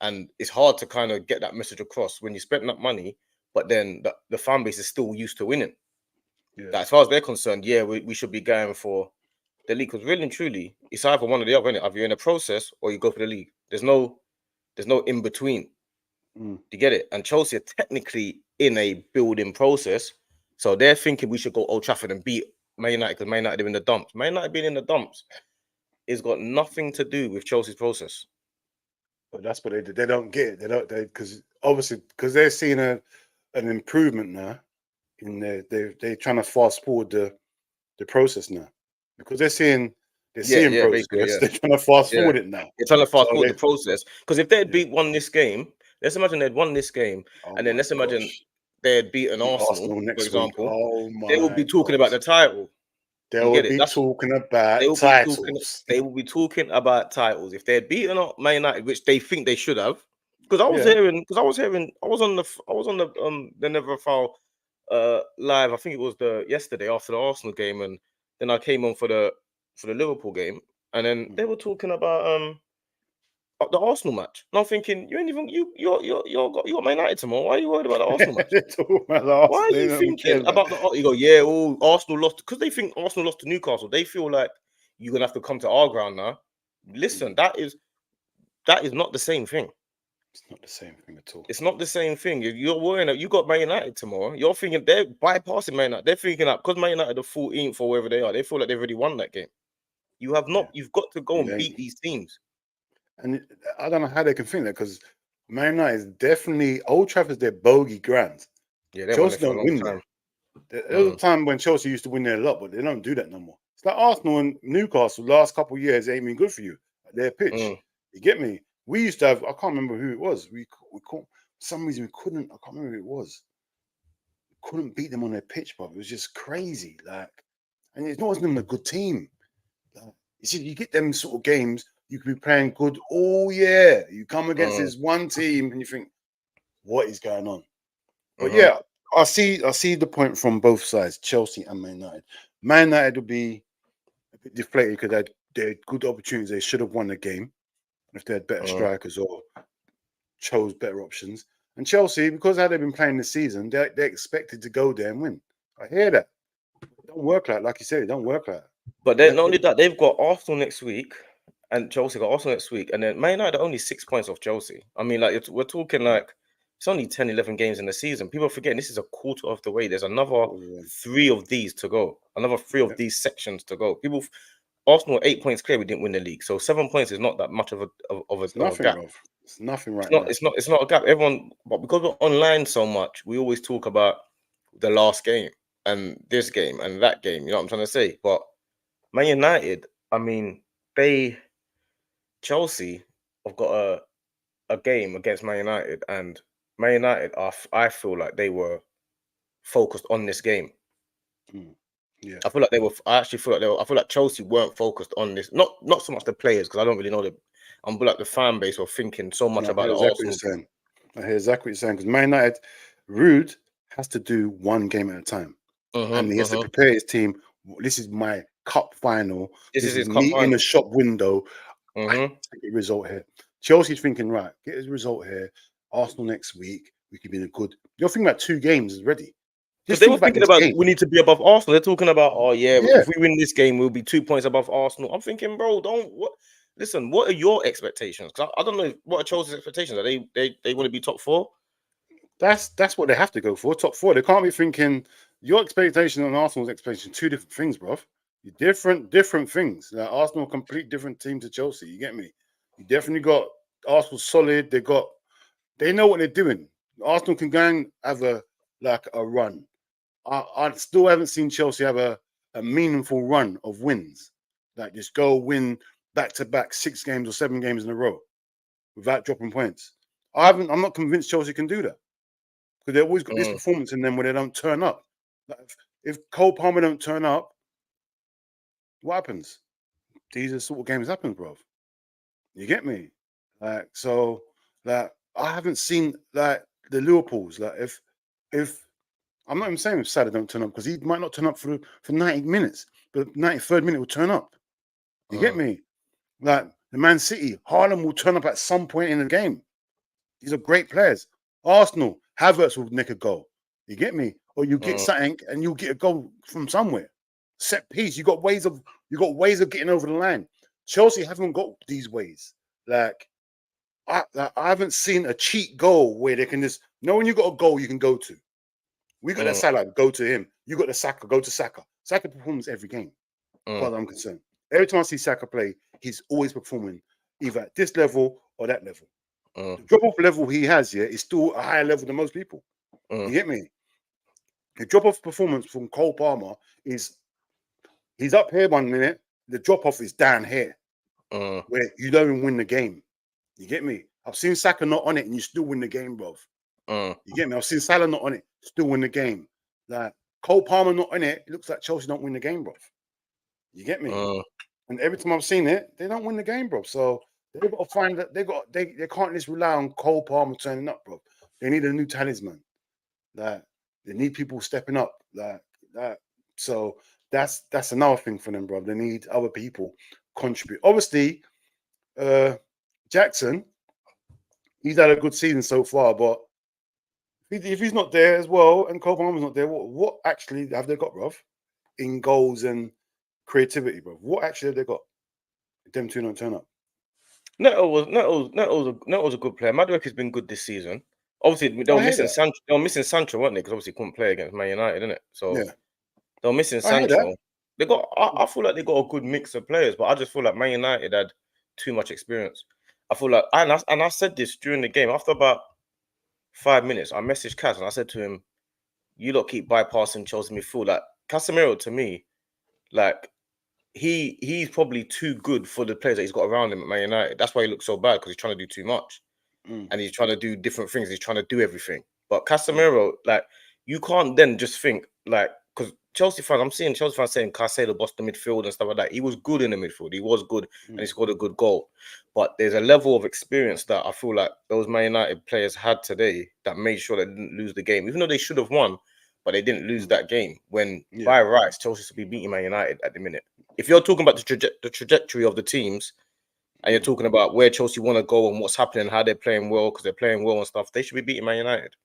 A: And it's hard to kind of get that message across when you spend that money, but then the fan base is still used to winning.
B: Yeah.
A: That as far as they're concerned, we should be going for the league, because really and truly, it's either one or the other, innit? Either you're in a process or you go for the league. There's no in between. You get it? And Chelsea are technically in a building process, so they're thinking we should go Old Trafford and beat Man United because Man United are in the dumps. Man United being in the dumps has got nothing to do with Chelsea's process.
B: But that's what they do. They don't get it. Because obviously because they're seeing an improvement now. They're trying to fast forward the process now, because they're seeing progress. They're trying to fast forward it now.
A: They're trying to fast forward the process, because if they'd won this game, let's imagine they'd won this game, and then let's imagine they had beaten Arsenal
B: next
A: for example.
B: Week. Oh my!
A: They would be talking about the title.
B: They will be talking about titles.
A: They will be talking about titles if they had beaten Man United, which they think they should have. Because I was on the Never Foul live. I think it was yesterday after the Arsenal game, and then I came on for the Liverpool game, and then they were talking about the Arsenal match. And I'm thinking, you ain't even you got Man United tomorrow. Why are you worried about the Arsenal match? Why are you thinking about the? You go, Arsenal lost, because they think Arsenal lost to Newcastle. They feel like you're gonna have to come to our ground now. Listen, that is not the same thing.
B: It's not the same thing at all.
A: It's not the same thing. You're worrying that you got Man United tomorrow. You're thinking they're bypassing Man United. They're thinking that because Man United are 14th or wherever they are, they feel like they've already won that game. You have not. You've got to go and beat these teams. And
B: I don't know how they can think that, because Man United is definitely, Old Trafford's their bogey ground.
A: Yeah,
B: Chelsea don't win there. There was a time when Chelsea used to win there a lot, but they don't do that no more. It's like Arsenal and Newcastle last couple of years ain't been good for you. Their pitch. You get me? We used to have, I can't remember who it was. We couldn't, for some reason we couldn't, I can't remember who it was. We couldn't beat them on their pitch, but it was just crazy. And it's not even a good team. You see, you get them sort of games, you could be playing good all year. You come against this one team and you think, what is going on? But yeah, I see the point from both sides, Chelsea and Man United. Man United will be a bit deflated because they had good opportunities. They should have won the game if they had better strikers or chose better options. And Chelsea, because how they've been playing this season, they're expected to go there and win. I hear that. It don't work like you said, it don't work like that.
A: But not only that, they've got Arsenal next week, and Chelsea got Arsenal next week, and then Man United are only 6 points off Chelsea. I mean, like we're talking like it's only 10, 11 games in the season. People are forgetting this is a quarter of the way. There's another 3 of these to go. Another 3 of these sections to go. Arsenal 8 points clear. We didn't win the league, so 7 points is not that much of a
B: nothing,
A: gap.
B: bro. It's nothing right
A: It's not.
B: now.
A: It's not a gap. Everyone, but because we're online so much, we always talk about the last game and this game and that game. You know what I'm trying to say? But Man United, I mean, Chelsea have got a game against Man United, and Man United I feel like they were focused on this game.
B: Yeah,
A: I feel like they were. I actually feel like they were. I feel like Chelsea weren't focused on this. Not so much the players, because I don't really know but like the fan base were thinking so much
B: no, I
A: about
B: hear
A: the
B: exactly what
A: Arsenal
B: you're
A: game.
B: saying. I hear exactly what you're saying because Man United, Rude has to do one game at a time, and he has to prepare his team. This is my cup final.
A: This
B: This
A: is
B: is
A: his cup
B: me in
A: final.
B: the shop window. I have to get a result here. Chelsea's thinking, right, get his result here. Arsenal next week, we could be in a good. You're thinking about 2 games already.
A: Because
B: Just
A: they
B: think
A: were
B: about
A: thinking
B: this
A: about
B: game.
A: we need to be above Arsenal. They're talking about, oh yeah,
B: Yeah,
A: if we win this game, we'll be 2 points above Arsenal. I'm thinking, bro, listen, what are your expectations? Because I don't know what are Chelsea's expectations. Are they want to be top 4?
B: that's what they have to go for. Top 4. They can't be thinking your expectation and Arsenal's expectation 2 different things, bro. Different things. Like Arsenal, a complete different team to Chelsea. You get me? You definitely got Arsenal solid. They know what they're doing. Arsenal can go and have a run. I still haven't seen Chelsea have a meaningful run of wins. Like just go win back to back 6 games or 7 games in a row without dropping points. I'm not convinced Chelsea can do that because they've always got this performance in them where they don't turn up. Like if Cole Palmer don't turn up, what happens? These are sort of games happen, bro. You get me? Like so, like I haven't seen like the Liverpools. Like if I'm not even saying if Salah don't turn up because he might not turn up for 90 minutes, but 93rd minute will turn up. You get me? Like the Man City, Haaland will turn up at some point in the game. These are great players. Arsenal, Havertz will nick a goal. You get me? Or you get something and you'll get a goal from somewhere. Set piece. You got ways of getting over the line. Chelsea haven't got these ways. Like I haven't seen a cheat goal where they can just know when you got a goal you can go to. We got that Salah, go to him. You got the Saka, go to Saka. Saka performs every game, as far as I'm concerned. Every time I see Saka play, he's always performing either at this level or that level. The drop-off level he has here is still a higher level than most people. You get me? The drop-off performance from Cole Palmer is he's up here 1 minute, the drop-off is down here, where you don't even win the game. You get me? I've seen Saka not on it and you still win the game, bro. You get me? I've seen Salah not on it, still win the game. Like Cole Palmer not on it, it looks like Chelsea don't win the game, bro. You get me? And every time I've seen it, they don't win the game, bro. So they've got to find that they can't just rely on Cole Palmer turning up, bro. They need a new talisman. Like they need people stepping up. Like that. So that's another thing for them, bro. They need other people contribute. Obviously, Jackson, he's had a good season so far, but if he's not there as well, and Cole Palmer's not there, what actually have they got, bro? In goals and creativity, bro. What actually have they got? Them two don't turn up.
A: Neto's a good player. Madueke has been good this season. Obviously, they were missing Sancho. They were missing Sancho, weren't they? Because obviously couldn't play against Man United, didn't it? So
B: Yeah,
A: they were missing
B: I hear that.
A: Sancho. They got. I feel like they got a good mix of players, but I just feel like Man United had too much experience. I feel like, and I said this during the game. After about 5 minutes, I messaged Kaz and I said to him, "You lot keep bypassing Chelsea midfield. Like Casemiro, to me, like." He's probably too good for the players that he's got around him at Man United. That's why he looks so bad, because he's trying to do too much. And he's trying to do different things. He's trying to do everything. But Casemiro, like, you can't then just think, like, because Chelsea fans, I'm seeing Chelsea fans saying Caicedo bossed the midfield and stuff like that. He was good in the midfield. He was good and he scored a good goal. But there's a level of experience that I feel like those Man United players had today that made sure they didn't lose the game, even though they should have won, but they didn't lose that game when, by rights, Chelsea should be beating Man United at the minute. If you're talking about the trajectory of the teams, and you're talking about where Chelsea want to go and what's happening, how they're playing well, because they're playing well and stuff, they should be beating Man United.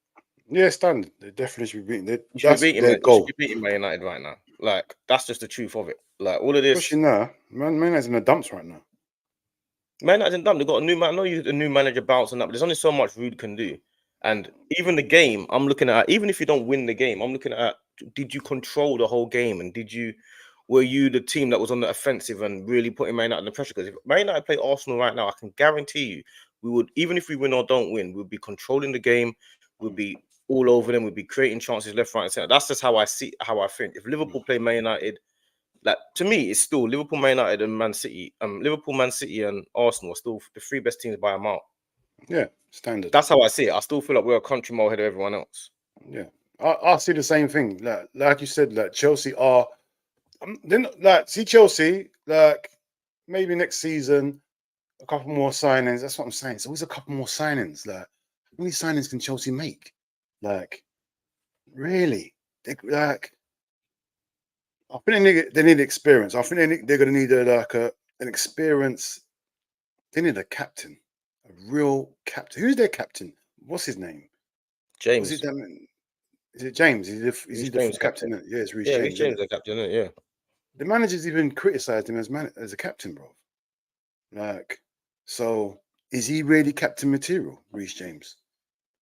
B: Yeah, standard. They definitely should be beating.
A: You should
B: That's
A: be beating,
B: their
A: you
B: goal.
A: should be beating Man United right now. Like, that's just the truth of it. Like, all of this.
B: Especially now, man, United's in the dumps right now.
A: Man United didn't dump. They got a new man. I know you a new manager bouncing up, but there's only so much Rude can do. And even the game, I'm looking at. Even if you don't win the game, I'm looking at. Did you control the whole game? And were you the team that was on the offensive and really putting Man United under pressure? Because if Man United play Arsenal right now, I can guarantee you, we would, even if we win or don't win, we'll be controlling the game. We'll be all over them. We'll be creating chances left, right, and center. That's just how I see, how I think. If Liverpool play Man United, like to me, it's still Liverpool, Man United, and Man City. Liverpool, Man City, and Arsenal are still the three best teams by a mile.
B: Yeah, standard.
A: That's how I see it. I still feel like we're a country mile ahead of everyone else.
B: Yeah, I see the same thing. Like you said, like Chelsea are. Then like see Chelsea like maybe next season a couple more signings. That's what I'm saying. It's always a couple more signings. Like how many signings can Chelsea make? Like really? Like I think they need experience. I think they're going to need an experience. They need a captain, a real captain. Who's their captain? What's his name?
A: James.
B: Is it James? Is he the full captain? Yeah, it's Reece James.
A: Reece James the captain, isn't it? Yeah.
B: The manager's even criticised him as a captain, bro. Like, so is he really captain material, Reece James?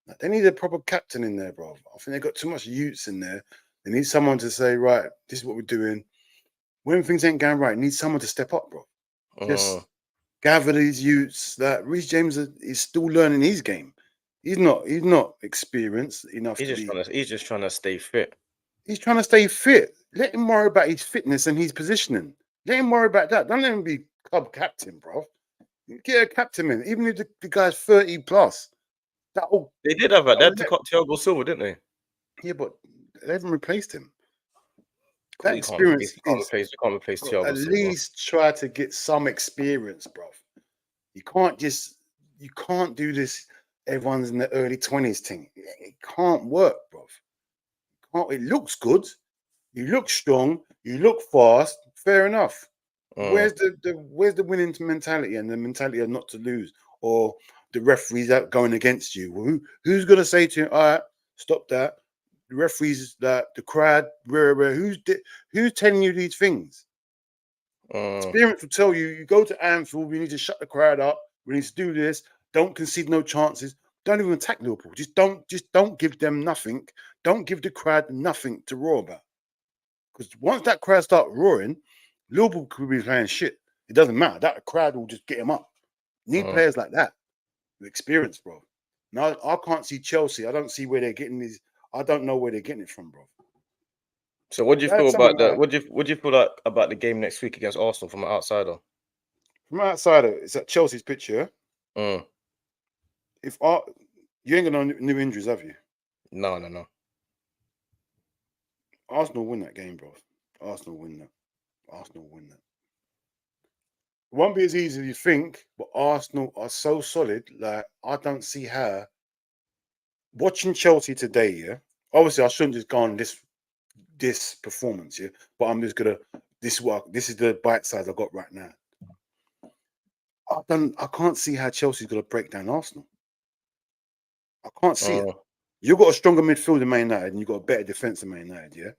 B: Like, they need a proper captain in there, bro. I think they got too much youths in there. They need someone to say, right, this is what we're doing. When things ain't going right, need someone to step up, bro. Just gather these youths. That Reece James is still learning his game. He's not experienced enough.
A: He's just trying to stay fit.
B: He's trying to stay fit. Let him worry about his fitness and his positioning. Let him worry about that. Don't let him be club captain, bro. Get a captain in, even if the guy's 30 plus.
A: They did have that. They had Thiago Silva, didn't they?
B: Yeah, but they haven't replaced him.
A: That experience you can't replace Thiago Silva.
B: At least try to get some experience, bro. You can't do this. Everyone's in the early 20s thing. It can't work, bro. It looks good. You look strong. You look fast. Fair enough. Where's the winning mentality and the mentality of not to lose, or the referees out going against you? Who's gonna say to you, all right, stop that? The referees, the crowd, who's telling you these things? Experience will tell you. You go to Anfield, we need to shut the crowd up. We need to do this. Don't concede no chances. Don't even attack Liverpool. Just don't give them nothing. Don't give the crowd nothing to roar about. Because once that crowd start roaring, Liverpool could be playing shit. It doesn't matter. That crowd will just get him up. You need players like that with experience, bro. Now I can't see Chelsea. I don't see where they're getting these. I don't know where they're getting it from, bro.
A: So what do you feel about that? What do you feel like about the game next week against Arsenal from an outsider?
B: From an outsider, it's at Chelsea's pitch, yeah? If you ain't got no new injuries, have you?
A: No.
B: Arsenal win that game, bro. Arsenal win that. It won't be as easy as you think, but Arsenal are so solid. Like, I don't see how. Watching Chelsea today, yeah. Obviously, I shouldn't just go on this performance, yeah. But I'm just gonna. This is the bite size I got right now. I can't see how Chelsea's gonna break down Arsenal. I can't see it. You've got a stronger midfield than Man United, and you've got a better defense than Man United, yeah.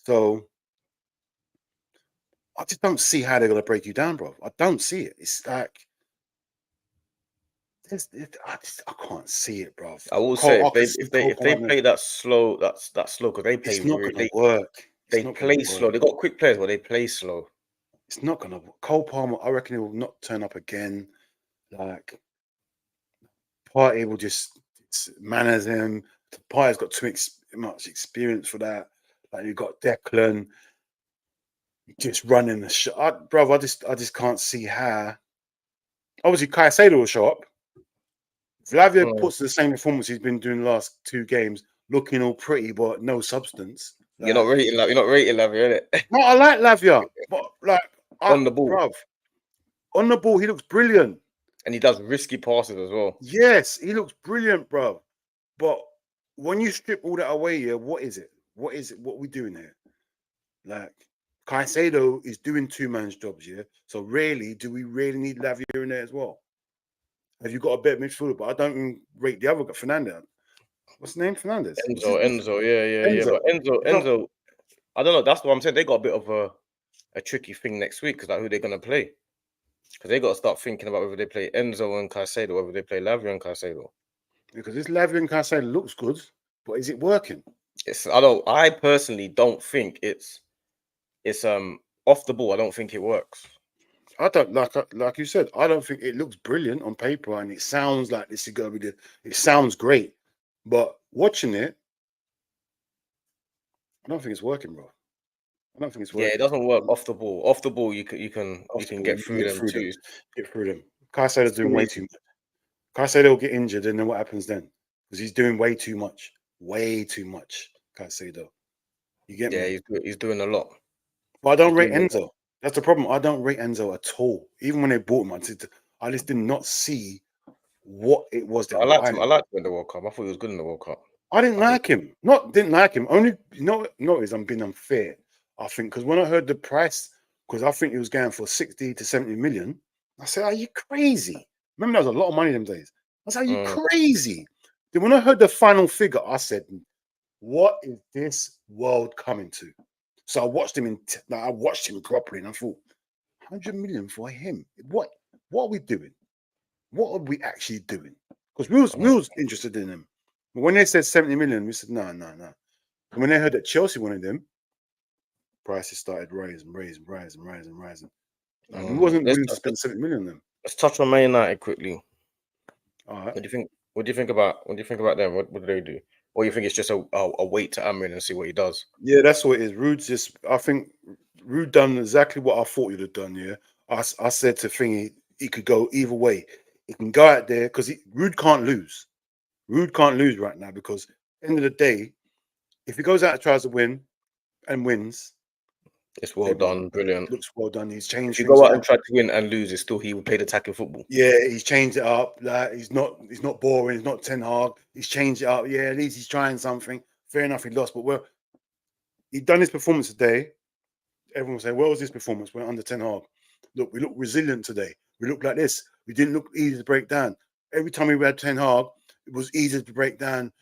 B: So I just don't see how they're gonna break you down, bro. I don't see it. It's like I can't see it, bro.
A: I will say if they play that slow, that's slow because they play.
B: It's not gonna work.
A: They play slow. They got quick players, but they play slow.
B: It's not gonna work. Cole Palmer, I reckon he will not turn up again. Like Partey will just manners him. Partey's got too much experience for that. Like you've got Declan just running the shot, bro. I just can't see how. Obviously, Caicedo will show up. Flavio puts the same performance he's been doing the last 2 games, looking all pretty but no substance.
A: Like, you're not rating Lavia, innit?
B: No, I like Lavia, but like
A: on the ball,
B: bruv, on the ball, he looks brilliant,
A: and he does risky passes as well.
B: Yes, he looks brilliant, bro. But when you strip all that away, yeah, what is it? What are we doing here? Like Caicedo is doing 2-man's jobs, yeah. So do we really need Lavia in there as well? Have you got a better midfielder? But I don't even rate the other guy, Fernandez. What's his name? Fernandez.
A: Enzo. Yeah. But Enzo. I don't know. That's what I'm saying. They got a bit of a tricky thing next week because like who they're gonna play. Because they got to start thinking about whether they play Enzo and Caicedo, or whether they play Lavia and Caicedo.
B: Because this Lavia and Caicedo looks good, but is it working?
A: I personally don't think it's off the ball. I don't think it works.
B: I don't like you said. I don't think it looks brilliant on paper, and it sounds like this is gonna be it sounds great, but watching it, I don't think it's working, bro. I don't think it's
A: Yeah, it
B: working.
A: doesn't work off the ball. Off the ball, you
B: Off the
A: can
B: ball,
A: get
B: you can
A: through
B: get
A: them
B: through them.
A: too.
B: Get through them. Caicedo's
A: It's too
B: doing way
A: easy.
B: too much. Caicedo will get injured, and then what happens then? Because he's doing way too much. Way too much, Caicedo. You get
A: Yeah,
B: me?
A: he's doing a lot.
B: But I
A: He's
B: don't rate
A: doing.
B: Enzo. That's the problem. I don't rate Enzo at all. Even when they bought him, I just did not see what it was they
A: I
B: were
A: liked him.
B: buying.
A: I liked him in the World Cup. I thought he was good in the World Cup.
B: I didn't
A: I think.
B: like him. Not didn't like him. Only notice I'm being unfair. I think because when I heard the price, because I think he was going for 60 to 70 million, I said, "Are you crazy?" Remember, that was a lot of money them days. I said, "Are you
A: Mm,
B: crazy?" Then when I heard the final figure, I said, "What is this world coming to?" So I watched him I watched him properly, and I thought, 100 million for him. What are we doing? What are we actually doing? Because we
A: mm,
B: was interested in him. But when they said 70 million, we said, no, no, no. And when they heard that Chelsea wanted him, prices started rising. And we wasn't
A: Let's
B: willing to spend 70 million on them.
A: let's touch on Man United quickly.
B: All right.
A: What do you think? What do you think about? What do you think about them? What do they do? Or you think it's just a wait to Amrin and see what he does?
B: Yeah, that's what it is. I think Rude done exactly what I thought he'd have done. Yeah. I said to Thingy, he could go either way. He can go out there because Rude can't lose. Rude can't lose right now because end of the day, if he goes out and tries to win and wins,
A: It's well
B: they won.
A: done, brilliant.
B: Looks well done. He's
A: If
B: changed
A: you
B: things
A: go out and
B: up.
A: try to win and lose, it's still he will play the attacking football.
B: Yeah, he's changed it up. Like he's not boring. He's not Ten Hag. He's changed it up. Yeah, at least he's trying something. Fair enough, he lost, but well, he done his performance today. Everyone will say, "Where was this performance? We're under Ten Hag. Look, we look resilient today. We look like this. We didn't look easy to break down. Every time we had Ten Hag, it was easy to break down.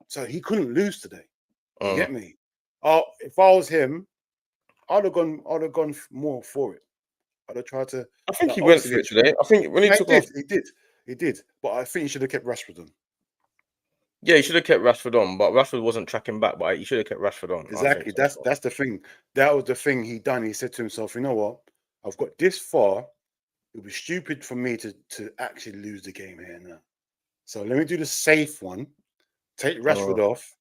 B: So he couldn't lose today. You
A: Mm.
B: get me? If I was him, I'd have gone. More for it. I'd have tried to.
A: I think
B: Like,
A: he went
B: obviously,
A: for it today. I think when he
B: no, he
A: took off,
B: did. He did. But I think he should have kept Rashford on.
A: yeah, he should have kept Rashford on, but Rashford wasn't tracking back. But he should have kept Rashford on. I think
B: Exactly.
A: so.
B: That's the thing. That was the thing he done. He said to himself, "You know what? I've got this far. It would be stupid for me to actually lose the game here now. So let me do the safe one. Take
A: Mm,
B: Rashford off.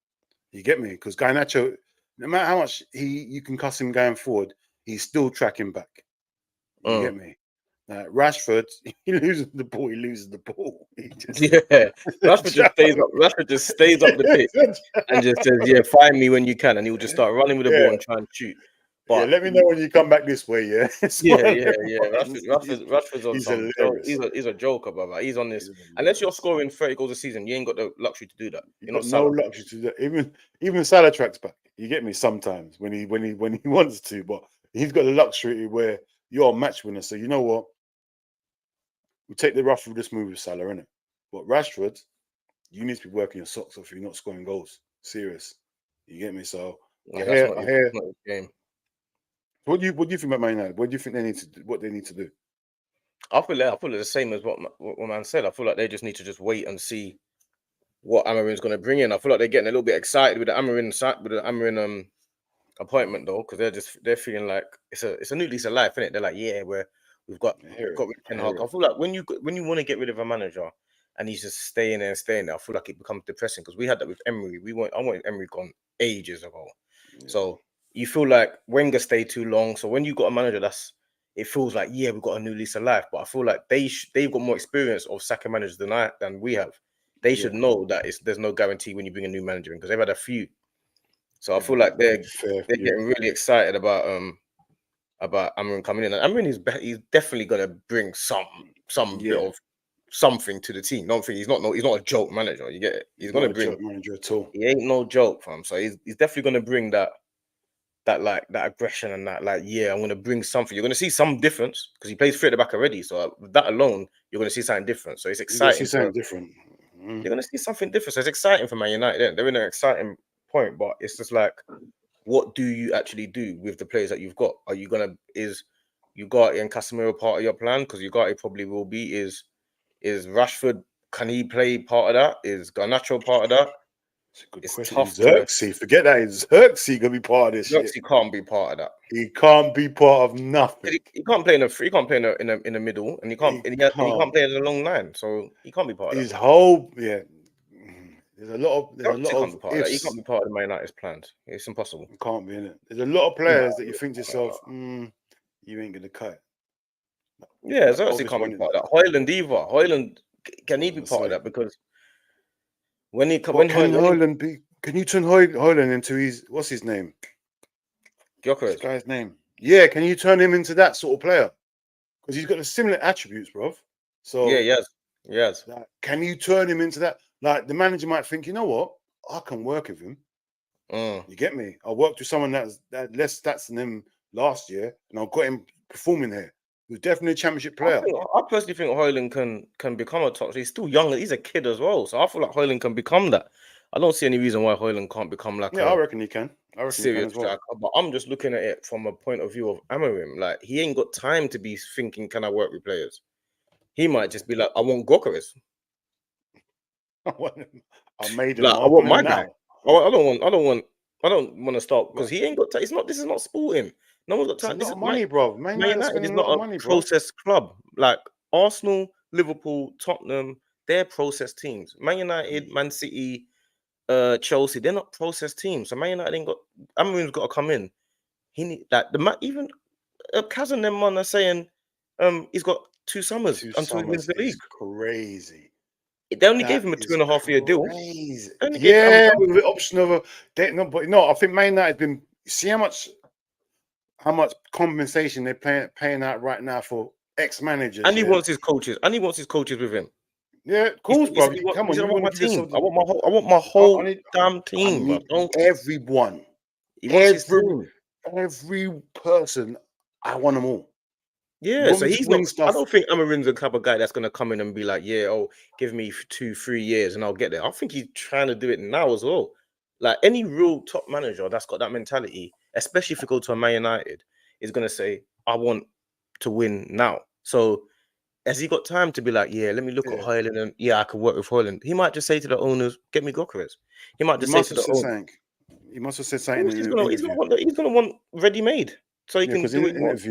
B: You get me? Because Garnacho, no matter how much you can cuss him going forward, he's still tracking back. You
A: mm.
B: get me? Rashford, he loses the ball. He loses the ball. He just
A: Yeah, Rashford just stays up. Rashford just stays up the pitch and just says, "Yeah, find me when you can," and he'll just start running with the ball
B: yeah,
A: and try and shoot.
B: yeah.
A: But
B: Let me know when you come back this way. Yeah, it's
A: yeah,
B: one of
A: yeah,
B: them
A: yeah.
B: ones.
A: Rashford's on
B: He's
A: some joke.
B: hilarious.
A: He's a joker, brother. He's on this.
B: He's
A: Unless you're
B: hilarious.
A: scoring 30 goals a season, you ain't got the luxury to do that.
B: You
A: You're
B: got
A: not
B: no
A: Salah.
B: luxury to do that. Even Salah tracks back. You get me sometimes when he wants to, but he's got the luxury where you're a match winner. So you know what? We take the rough with this move with Salah, innit? But Rashford, you need to be working your socks off if you're not scoring goals. Serious. You get me? So
A: Yeah, that's not
B: I
A: that's
B: hear.
A: not his game.
B: What do you think about Man United? What do you think they need to do? What they need to do?
A: I feel like the same as what man said. I feel like they just need to just wait and see what Amarin's going to bring in. I feel like they're getting a little bit excited with the Amarin appointment though, because they're feeling like it's a new lease of life, innit? They're like, yeah,
B: I
A: we've
B: hear it.
A: got rid of
B: I
A: Ten Hag.
B: hear
A: I
B: it.
A: feel like when you want to get rid of a manager and he's just staying there and staying there, I feel like it becomes depressing because we had that with Emery. I wanted Emery gone ages ago.
B: Yeah.
A: So you feel like Wenger stayed too long. So when you got a manager it feels like, yeah, we've got a new lease of life. But I feel like they've got more experience of sacking managers than we have. They
B: Yeah.
A: should know that there's no guarantee when you bring a new manager in because they've had a few. So I
B: They've
A: feel
B: had
A: like
B: a fair
A: they're
B: few.
A: getting really excited about Amarin coming in. And Amarin he's definitely gonna bring some bit
B: Yeah.
A: of something to the team. Don't think he's not a joke manager. You get it? He's
B: He's
A: gonna
B: not a
A: bring.
B: joke manager at all.
A: He ain't no joke, fam. So he's definitely gonna bring that aggression and that like, yeah, I'm gonna bring something. You're gonna see some difference because he plays three at the back already. So with that alone, you're gonna see something different. So it's
B: You're gonna see
A: exciting
B: something different. Mm.
A: you're gonna see something different. So it's exciting for Man United. They're in an exciting point, but it's just like, what do you actually do with the players that you've got? Are you gonna Ugarte and Casemiro part of your plan? Because Ugarte probably will be. Is Rashford? Can he play part of that? Is Garnacho part of that?
B: It's a good
A: It's
B: question.
A: tough
B: Is
A: to.
B: Xerxes? Forget that. Is Xerxes gonna be part of this shit?
A: He can't be part of that.
B: He can't be part of nothing.
A: He can't play in he can't play in the middle, and he can't
B: He
A: and he
B: can't.
A: can't play in the long line. So he can't be part of that.
B: His whole There's a lot
A: He can't
B: of
A: be part of that. He
B: ifs.
A: can't be part of the Man United's plans. It's impossible.
B: He can't be in it. There's a lot of
A: No,
B: players that you think to yourself, you ain't gonna cut it.
A: yeah,
B: Like the
A: Xerxes
B: obvious
A: can't be
B: one.
A: part of that. Hoyland either. Hoyland, can
B: I
A: he
B: was
A: be
B: gonna
A: part of
B: say,
A: that? Because when
B: but can
A: Hoyland
B: Hoyland be? Can you turn Hoyland into what's his name? This
A: Gyökeres.
B: guy's name. Yeah, can you turn him into that sort of player? Because he's got the similar attributes, bro. So
A: Yeah, yes.
B: like, can you turn him into that? Like the manager might think, you know what? I can work with him. You get me? I worked with someone that less stats than him last year, and I got him performing here. He was definitely a championship player.
A: I personally think Hoyland can become a top. He's still young. He's a kid as well. So I feel like Hoyland can become that. I don't see any reason why Hoyland can't become like
B: Yeah, I
A: a
B: reckon he can. I reckon he can
A: serious
B: as well.
A: striker. But I'm just looking at it from a point of view of Amarim. Like he ain't got time to be thinking, can I work with players? He might just be like, I want Gyökeres.
B: I made him.
A: Like
B: I
A: I want
B: want
A: my
B: him
A: guy.
B: now.
A: I don't want to start because
B: But
A: he ain't got time. It's not. This is not sporting. No one's got
B: it's a
A: time. This
B: lot
A: is
B: of money, bro. Man
A: Man
B: United
A: United is
B: spending a lot
A: not
B: of
A: a
B: money, bro.
A: process club. Like Arsenal, Liverpool, Tottenham, they're process teams. Man United, Man City, Chelsea, they're not process teams. So Man United ain't got. Amarim's got to come in. He need that. Even Kaz and them man are saying, he's got 2 summers
B: 2
A: until he wins
B: summers
A: the
B: is
A: league.
B: cray.
A: They only gave
B: That
A: him a
B: is
A: 2.5-year deal.
B: crazy.
A: They only gave
B: Yeah, with the option of but no, I think Man United been see how much compensation they're paying out right now for ex-managers.
A: And he
B: Yeah,
A: wants his coaches. And he wants his coaches with him.
B: yeah, of course, bro. Come
A: He
B: on,
A: said, I
B: you
A: want
B: want
A: my
B: to give
A: team.
B: yourself
A: I
B: the.
A: want my
B: I
A: whole
B: need,
A: damn
B: I
A: team, bro.
B: need everyone,
A: He wants his
B: every
A: team.
B: person. I want them all. You
A: Yeah,
B: want
A: so
B: me to
A: he's not.
B: win
A: I
B: stuff?
A: don't think Amarin's the type of guy that's gonna come in and be like, yeah, oh, give me 2-3 years and I'll get there. I think he's trying to do it now as well. Like any real top manager that's got that mentality, especially if you go to a Man United, is gonna say, I want to win now. So has he got time to be like, yeah, let me look at
B: Yeah,
A: Hoyland and yeah, I can work with Hoyland. He might just say to the owners, get me Gyökeres. He might
B: he
A: just say
B: must
A: to
B: have
A: the
B: said
A: owner,
B: something. He must have said
A: of
B: something
A: course
B: in an interview.
A: he's gonna want ready made so he
B: Yeah,
A: can
B: because
A: do what he wants.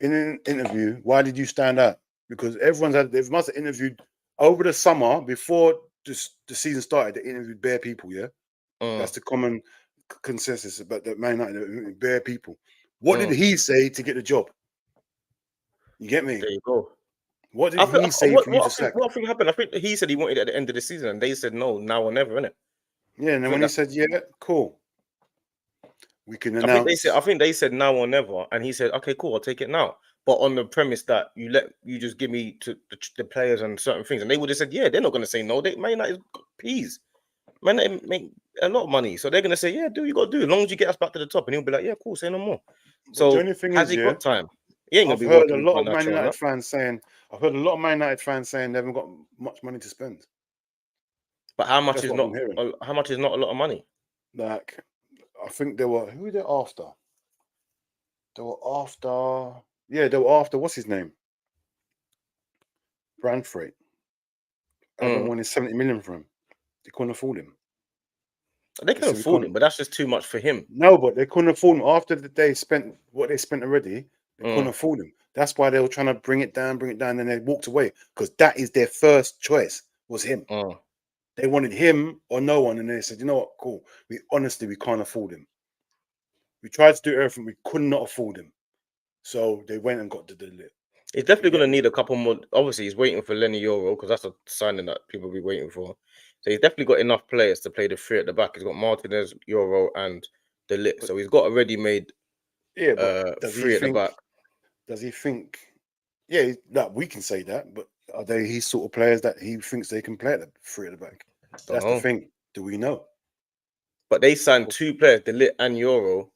B: in an interview, why did you stand out? Because they must have interviewed over the summer before the season started. They interviewed bare people. Yeah,
A: Mm,
B: that's the common consensus about the Man United, bare people. What did
A: mm.
B: he say to get the job? You get me?
A: There you go.
B: What did he say for you to sack?
A: What I think happened? I think he said he wanted it at the end of the season, and they said no, now or never, innit?
B: Yeah, and
A: I
B: then
A: think
B: when he
A: that's.
B: said, "Yeah, cool, we can announce."
A: I think they said now or never, and he said, okay, cool, I'll take it now. But on the premise that you just give me to the players and certain things, and they would have said, yeah, they're not gonna say no. They Man United peas, man, they make a lot of money, so they're gonna say, yeah, do what you gotta do as long as you get us back to the top, and he'll be like, yeah, cool, say no more.
B: But the
A: So
B: only thing
A: has
B: is,
A: he
B: yeah,
A: got time? He ain't gonna
B: I've
A: be
B: heard a
A: working with
B: lot of Man
A: Garnacho and
B: United
A: that.
B: fans saying, I've heard a lot of Man United fans saying they haven't got much money to spend.
A: But how much
B: That's
A: is
B: what I've
A: not?
B: been hearing.
A: How much is not a lot of money?
B: Like, I think they were who were they after? They were after, yeah, they were after what's his name? Brandfreight. Everyone
A: Mm.
B: wanted 70 million for him. They couldn't afford him.
A: They
B: They
A: can
B: said we
A: afford
B: can't.
A: him, but that's just too much for him.
B: No, but they couldn't afford him after they spent what they spent already. They couldn't
A: Mm.
B: afford him. That's why they were trying to bring it down, and they walked away because that is their first choice was him.
A: Mm.
B: They wanted him or no one, and they said, you know what, cool. We can't afford him. We tried to do everything, we could not afford him. So they went and got the deal.
A: He's
B: You
A: definitely
B: get
A: going to
B: me?
A: need a couple more. Obviously, he's waiting for Lenny Euro because that's a signing that people be waiting for. So he's definitely got enough players to play the three at the back. He's got Martinez, Euro, and De Ligt.
B: But
A: So he's got a ready-made
B: yeah, but does he
A: three at the
B: think?
A: back.
B: Does he think? Yeah, that we can say that, but are they his sort of players that he thinks they can play at the three at the back?
A: Don't
B: That's the
A: know.
B: thing. Do we know?
A: But they signed 2 players, De Ligt and Euro,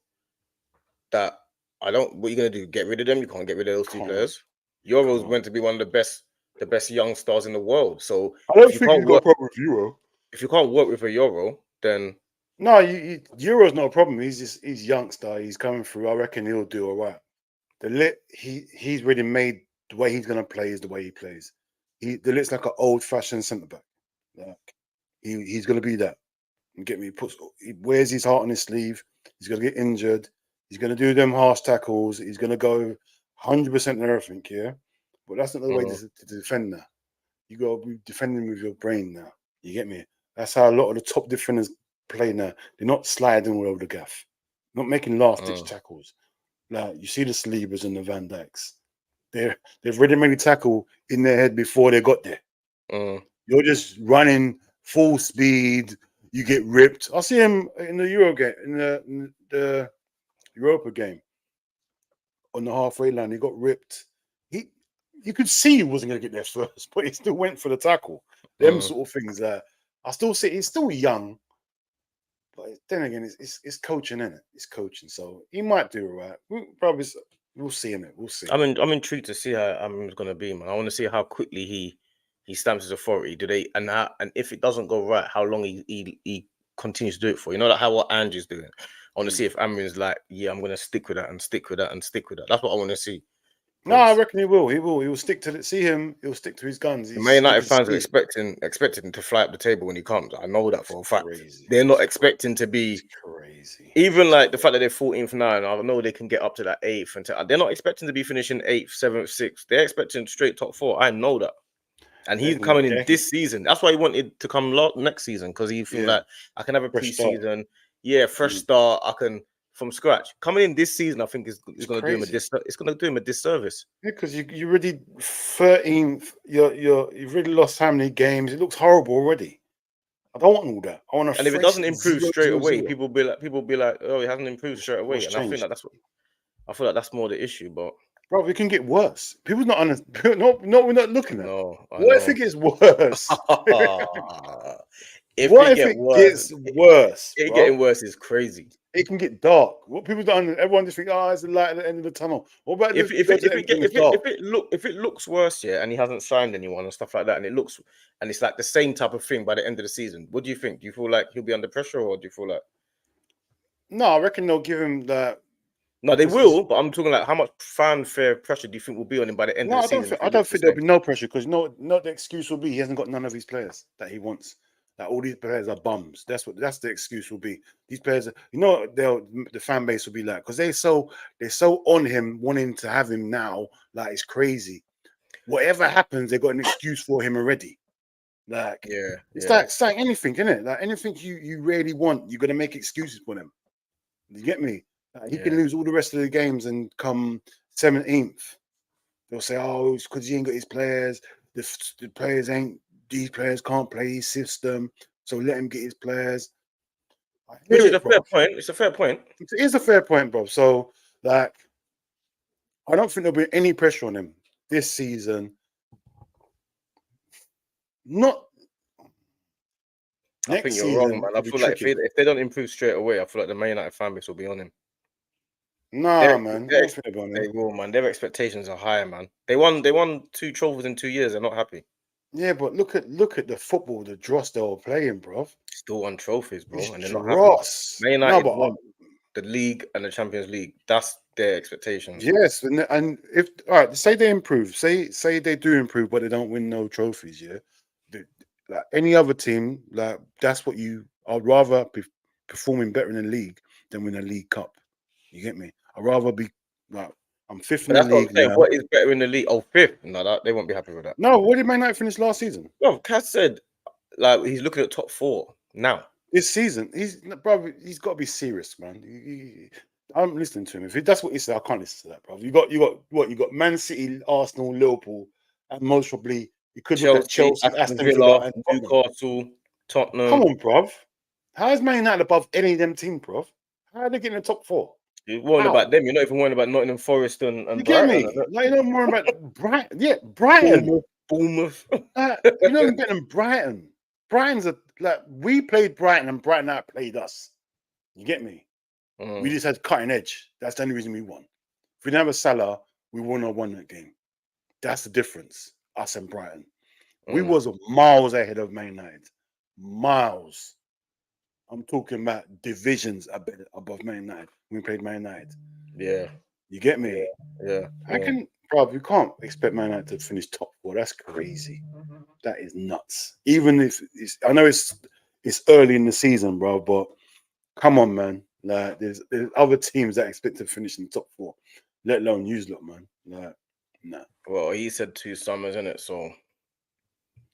A: that I don't. What are you going to do? Get rid of them? You can't get rid of those 2
B: Can't.
A: players. Euro's
B: Can't.
A: meant to be one of the best young stars in the world. So
B: I don't think he's got a problem with Euro.
A: if you can't work with a Euro, then
B: No, Euro's not a problem. He's youngster. He's coming through. I reckon he'll do all right. He's really made the way he's gonna play is the way he plays. The Lit's like an old-fashioned centre back. Like he's gonna be that. You get me? He wears his heart on his sleeve. He's gonna get injured. He's gonna do them harsh tackles. He's gonna go 100% on everything, yeah. But that's not the way to defend now. You gotta be defending with your brain now. You get me? That's how a lot of the top defenders play now. They're not sliding all over the gaff, not making last-ditch tackles. Like you see the Salibas and the Van Dijks. They've already made a tackle in their head before they got there. You're just running full speed. You get ripped. I see him in the Euro game, in the Europa game, on the halfway line. He got ripped. You could see he wasn't going to get there first, but he still went for the tackle. Them sort of things. I still say he's still young, but then again, it's coaching, isn't it? It's coaching, so he might do all right. We'll see him. We'll see.
A: I'm intrigued to see how Amram's going to be, man. I want to see how quickly he stamps his authority. And if it doesn't go right, how long he continues to do it for? You know, like what Andrew's doing. I want to see if Amram's like, yeah, I'm going to stick with that and stick with that and stick with that. That's what I want to see.
B: No, I reckon he will. He will stick to it. See him. He'll stick to his guns.
A: The Man United fans are expecting him to fly up the table when he comes. I know that for a fact. They're not expecting to be
B: crazy.
A: Even like the fact that they're 14th now, and I know they can get up to that 8th, and they're not expecting to be finishing 8th, 7th, 6th. They're expecting straight top 4. I know that. And he's coming in this season. That's why he wanted to come next season, because he feel like I can have a pre-season, fresh start. I can from scratch. Coming in this season, I think is going to do him it's going to do him a disservice.
B: Yeah, because you're already 13th. You've already lost how many games? It looks horrible already. I don't want all that. I want
A: and if it doesn't improve straight away, people be like, oh, it hasn't improved straight away. And I think I feel like that's more the issue, but.
B: Bro, it can get worse. People's not honest. No, we're not looking at. What if it gets worse? What if it gets worse?
A: It getting worse is crazy.
B: It can get dark. What people don't. Everyone just think, oh, it's the light at the end of the tunnel. What about
A: if it looks worse, and he hasn't signed anyone and stuff like that, and it's like the same type of thing by the end of the season? What do you think? Do you feel like he'll be under pressure, or do you feel like?
B: No, I reckon they'll give him that.
A: No, they will, but I'm talking like how much fanfare pressure do you think will be on him by the end of the season?
B: I don't think there'll be no pressure, because not the excuse will be he hasn't got none of his players that he wants. That all these players are bums. That's the excuse will be. These players, the fan base will be like, because they're so on him, wanting to have him now, like it's crazy. Whatever happens, they got an excuse for him already. Like it's like saying anything, isn't it? Like anything you really want, you're gonna make excuses for them. You get me? Like, he can lose all the rest of the games and come 17th. They'll say, oh, it's because he ain't got his players. The players ain't. These players can't play his system, so let him get his players.
A: Which is a fair point. It's a fair point.
B: It is a fair point, bro. So, like, I don't think there'll be any pressure on him this season. Not.
A: I think you're wrong, man. I feel like if they don't improve straight away, I feel like the Man United fan base will be on him.
B: Nah, man.
A: They will, man. Their expectations are higher, man. They won 2 trophies in 2 years. They're not happy.
B: Yeah, but look at the football, the dross they were playing, bro.
A: Still won trophies, bro, and they're not happy. Man United won the league and the Champions League. That's their expectations.
B: Yes, and if say they improve, say they do improve, but they don't win no trophies. Yeah, like any other team, like that's what I'd rather be performing better in the league than win a League Cup. You get me? I'd rather be like. I'm 5th in the league now.
A: What is better in the league? Oh, 5th? No, they won't be happy with that.
B: No, what did Man United finish last season?
A: Well, Cass said, like, he's looking at top 4 now.
B: This season, he's got to be serious, man. I'm listening to him. If that's what he said, I can't listen to that, bro. You got Man City, Arsenal, Liverpool, and most probably you could look at Chelsea, Aston Villa, and
A: Newcastle, Tottenham.
B: Come on, bro. How is Man United above any of them teams, bro? How are they getting in the top 4?
A: You're worrying about them. You're not even worrying about Nottingham Forest and
B: you
A: Brighton.
B: Get me? Like, you're not worrying about Brighton. Yeah, Brighton.
A: Bournemouth.
B: You're not even getting Brighton. Brighton's we played Brighton and Brighton outplayed us. You get me? We just had cutting edge. That's the only reason we won. If we didn't have a Salah, we wouldn't have won that game. That's the difference. Us and Brighton. We was miles ahead of Man United. Miles. I'm talking about divisions above Man United when we played Man United.
A: Yeah.
B: You get me?
A: Yeah.
B: I can, bro. You can't expect Man United to finish top 4. That's crazy. That is nuts. Even if I know it's early in the season, bro, but come on, man. Like there's other teams that expect to finish in the top 4, let alone you lot, man. Like, nah.
A: Well, he said 2 summers, innit? So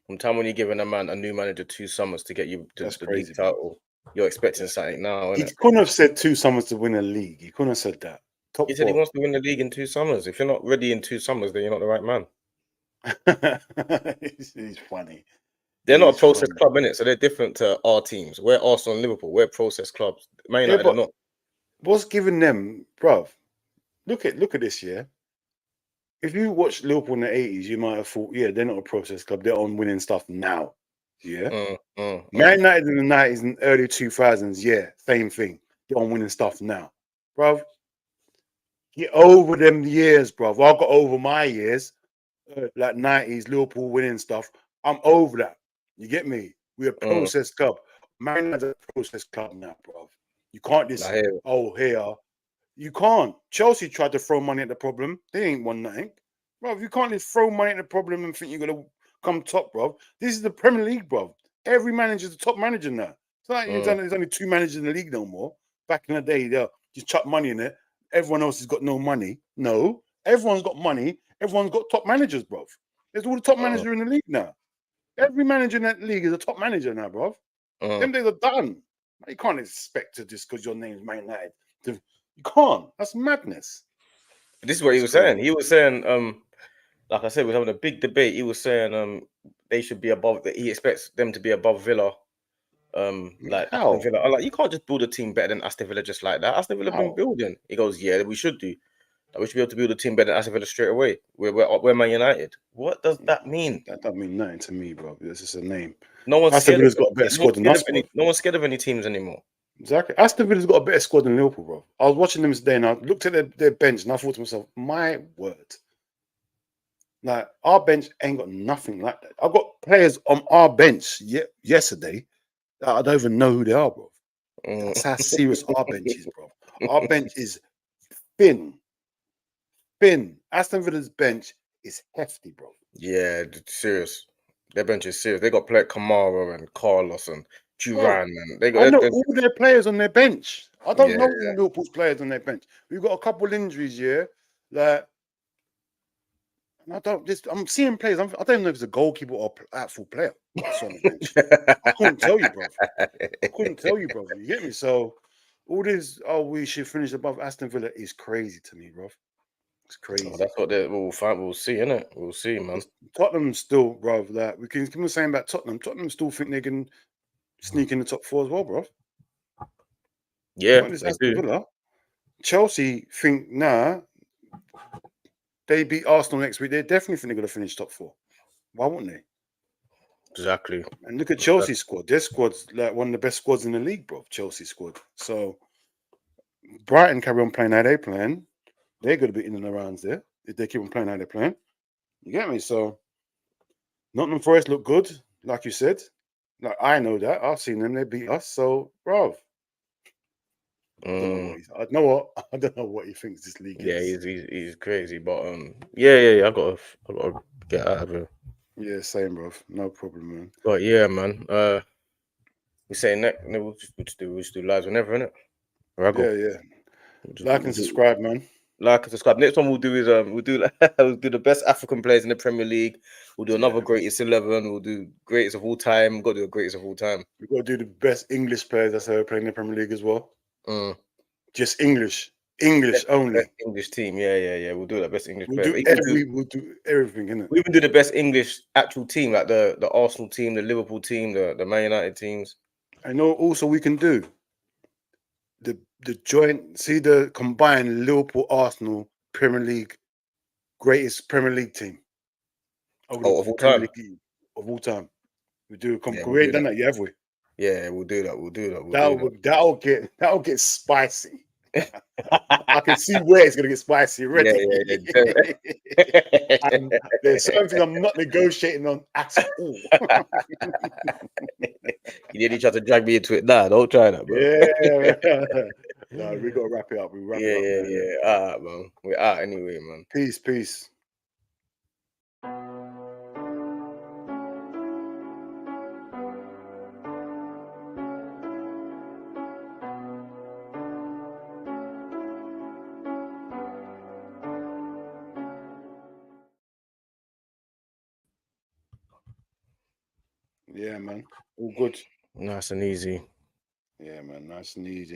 A: from time when you're giving a new manager 2 summers to get you
B: That's
A: the
B: crazy,
A: league
B: bro.
A: title, you're expecting something now,
B: He
A: innit?
B: couldn't have said 2 summers to win a league. He couldn't have said that. Top
A: He said he
B: 4.
A: wants to win the league in 2 summers. If you're not ready in 2 summers, then you're not the right man.
B: He's funny.
A: They're not a
B: He's
A: process
B: funny.
A: club, innit? So they're different to our teams. We're Arsenal and Liverpool. We're process clubs. Man
B: Yeah,
A: United are
B: but
A: not.
B: what's giving them, bruv? Look at this year. If you watch Liverpool in the 80s, you might have thought, yeah, they're not a process club. They're on winning stuff now. Yeah. Man United in the 90s and early 2000s, yeah, same thing. They're on winning stuff now. Bruv, get over them years, bruv. I got over my years, like 90s, Liverpool winning stuff. I'm over that. You get me? We're a process club. Man United's a process club now, bruv. You can't just,
A: I hear it.
B: oh, here. You can't. Chelsea tried to throw money at the problem. They ain't won nothing. Bro, you can't just throw money at the problem and think you're going to come top, bro. This is the Premier League, bro. Every manager's a top manager now. It's not like there's only 2 managers in the league no more. Back in the day, they just chuck money in it. Everyone else has got no money. No. Everyone's got money. Everyone's got top managers, bro. There's all the top managers in the league now. Every manager in that league is a top manager now, bro. Them days are done. You can't expect to just because your name's Man United to. You can't. That's madness.
A: This is what he was saying. He was saying, like I said, we're having a big debate. He was saying, they should be above. That he expects them to be above Villa. Like
B: How?
A: Aston Villa. I'm like, you can't just build a team better than Aston Villa just like that. Aston Villa have been
B: How?
A: building. He goes, yeah, we should do. Like, we should be able to build a team better than Aston Villa straight away. We're Man United. What does that mean?
B: That doesn't mean nothing to me, bro. It's just a name.
A: No one's
B: Aston
A: scared of
B: Villa's got a better
A: no one's
B: squad than
A: scared
B: us,
A: of any.
B: bro.
A: No one's scared of any teams anymore.
B: Exactly. Aston Villa's got a better squad than Liverpool, bro. I was watching them today and I looked at their bench and I thought to myself, my word. Like, our bench ain't got nothing like that. I've got players on our bench yesterday that I don't even know who they are, bro. That's how serious our bench is, bro. Our bench is thin. Thin. Aston Villa's bench is hefty, bro.
A: Yeah, serious. Their bench is serious. They got player Kamara and Carlos and Duran, and they got.
B: I know all their players on their bench. I don't know
A: Yeah.
B: all Liverpool's players on their bench. We've got a couple injuries here. Like, I'm seeing players. I don't know if it's a goalkeeper or actual player that's on the bench. I couldn't tell you, bro. I couldn't tell you, bro. You get me? So all this, we should finish above Aston Villa is crazy to me, bro. It's crazy.
A: Oh, that's what we'll find. We'll see, innit? We'll see, man.
B: Tottenham still, bro. Like we can saying about Tottenham. Tottenham still think they can sneak in the top 4 as well, bro.
A: Yeah,
B: Not just
A: they
B: Aston
A: do.
B: Villa. Chelsea think, nah, they beat Arsenal next week. They definitely think they're going to finish top 4. Why wouldn't they?
A: Exactly.
B: And look at Chelsea's squad. Their squad's like one of the best squads in the league, bro. Chelsea squad. So Brighton carry on playing how they're playing. They're going to be in and around there if they keep on playing how they're playing. You get me? So Nottingham Forest look good, like you said. Like I know that. I've seen them. They beat us. So, bro. I don't know what he thinks this league
A: Yeah,
B: is.
A: he's crazy, but yeah. I gotta get out of here.
B: Yeah, same, bro. No problem, man.
A: But yeah, man. We say next. We'll just do lives whenever, innit?
B: Yeah. Like and subscribe, man.
A: Like and subscribe. Next one we'll do is we'll do we'll do the best African players in the Premier League. We'll do another greatest 11. We'll do greatest of all time. We've got to do a greatest of all time.
B: We've got to do the best English players that's ever playing in the Premier League as well. Just English only.
A: Best English team. Yeah. We'll do that best English
B: We'll
A: player.
B: do everything, innit?
A: We even do the best English actual team, like the Arsenal team, the Liverpool team, the Man United teams.
B: I know also we can do the joint, see the combined Liverpool Arsenal Premier League greatest Premier League team.
A: Of all time.
B: Of all time. We do
A: we'll
B: we ain't
A: do
B: done that yet, have we?
A: Yeah, we'll do that.
B: That'll get spicy. I can see where it's gonna get spicy already.
A: Yeah.
B: And there's certain things I'm not negotiating on at all.
A: You nearly tried to drag me into it. Nah, don't try that, bro.
B: Yeah. We got to wrap it up. We wrap
A: Yeah,
B: it up,
A: yeah,
B: man.
A: yeah. All right, man. We're out anyway, man.
B: Peace, peace. Yeah, man. All good.
A: Nice and easy.
B: Yeah, man. Nice and easy.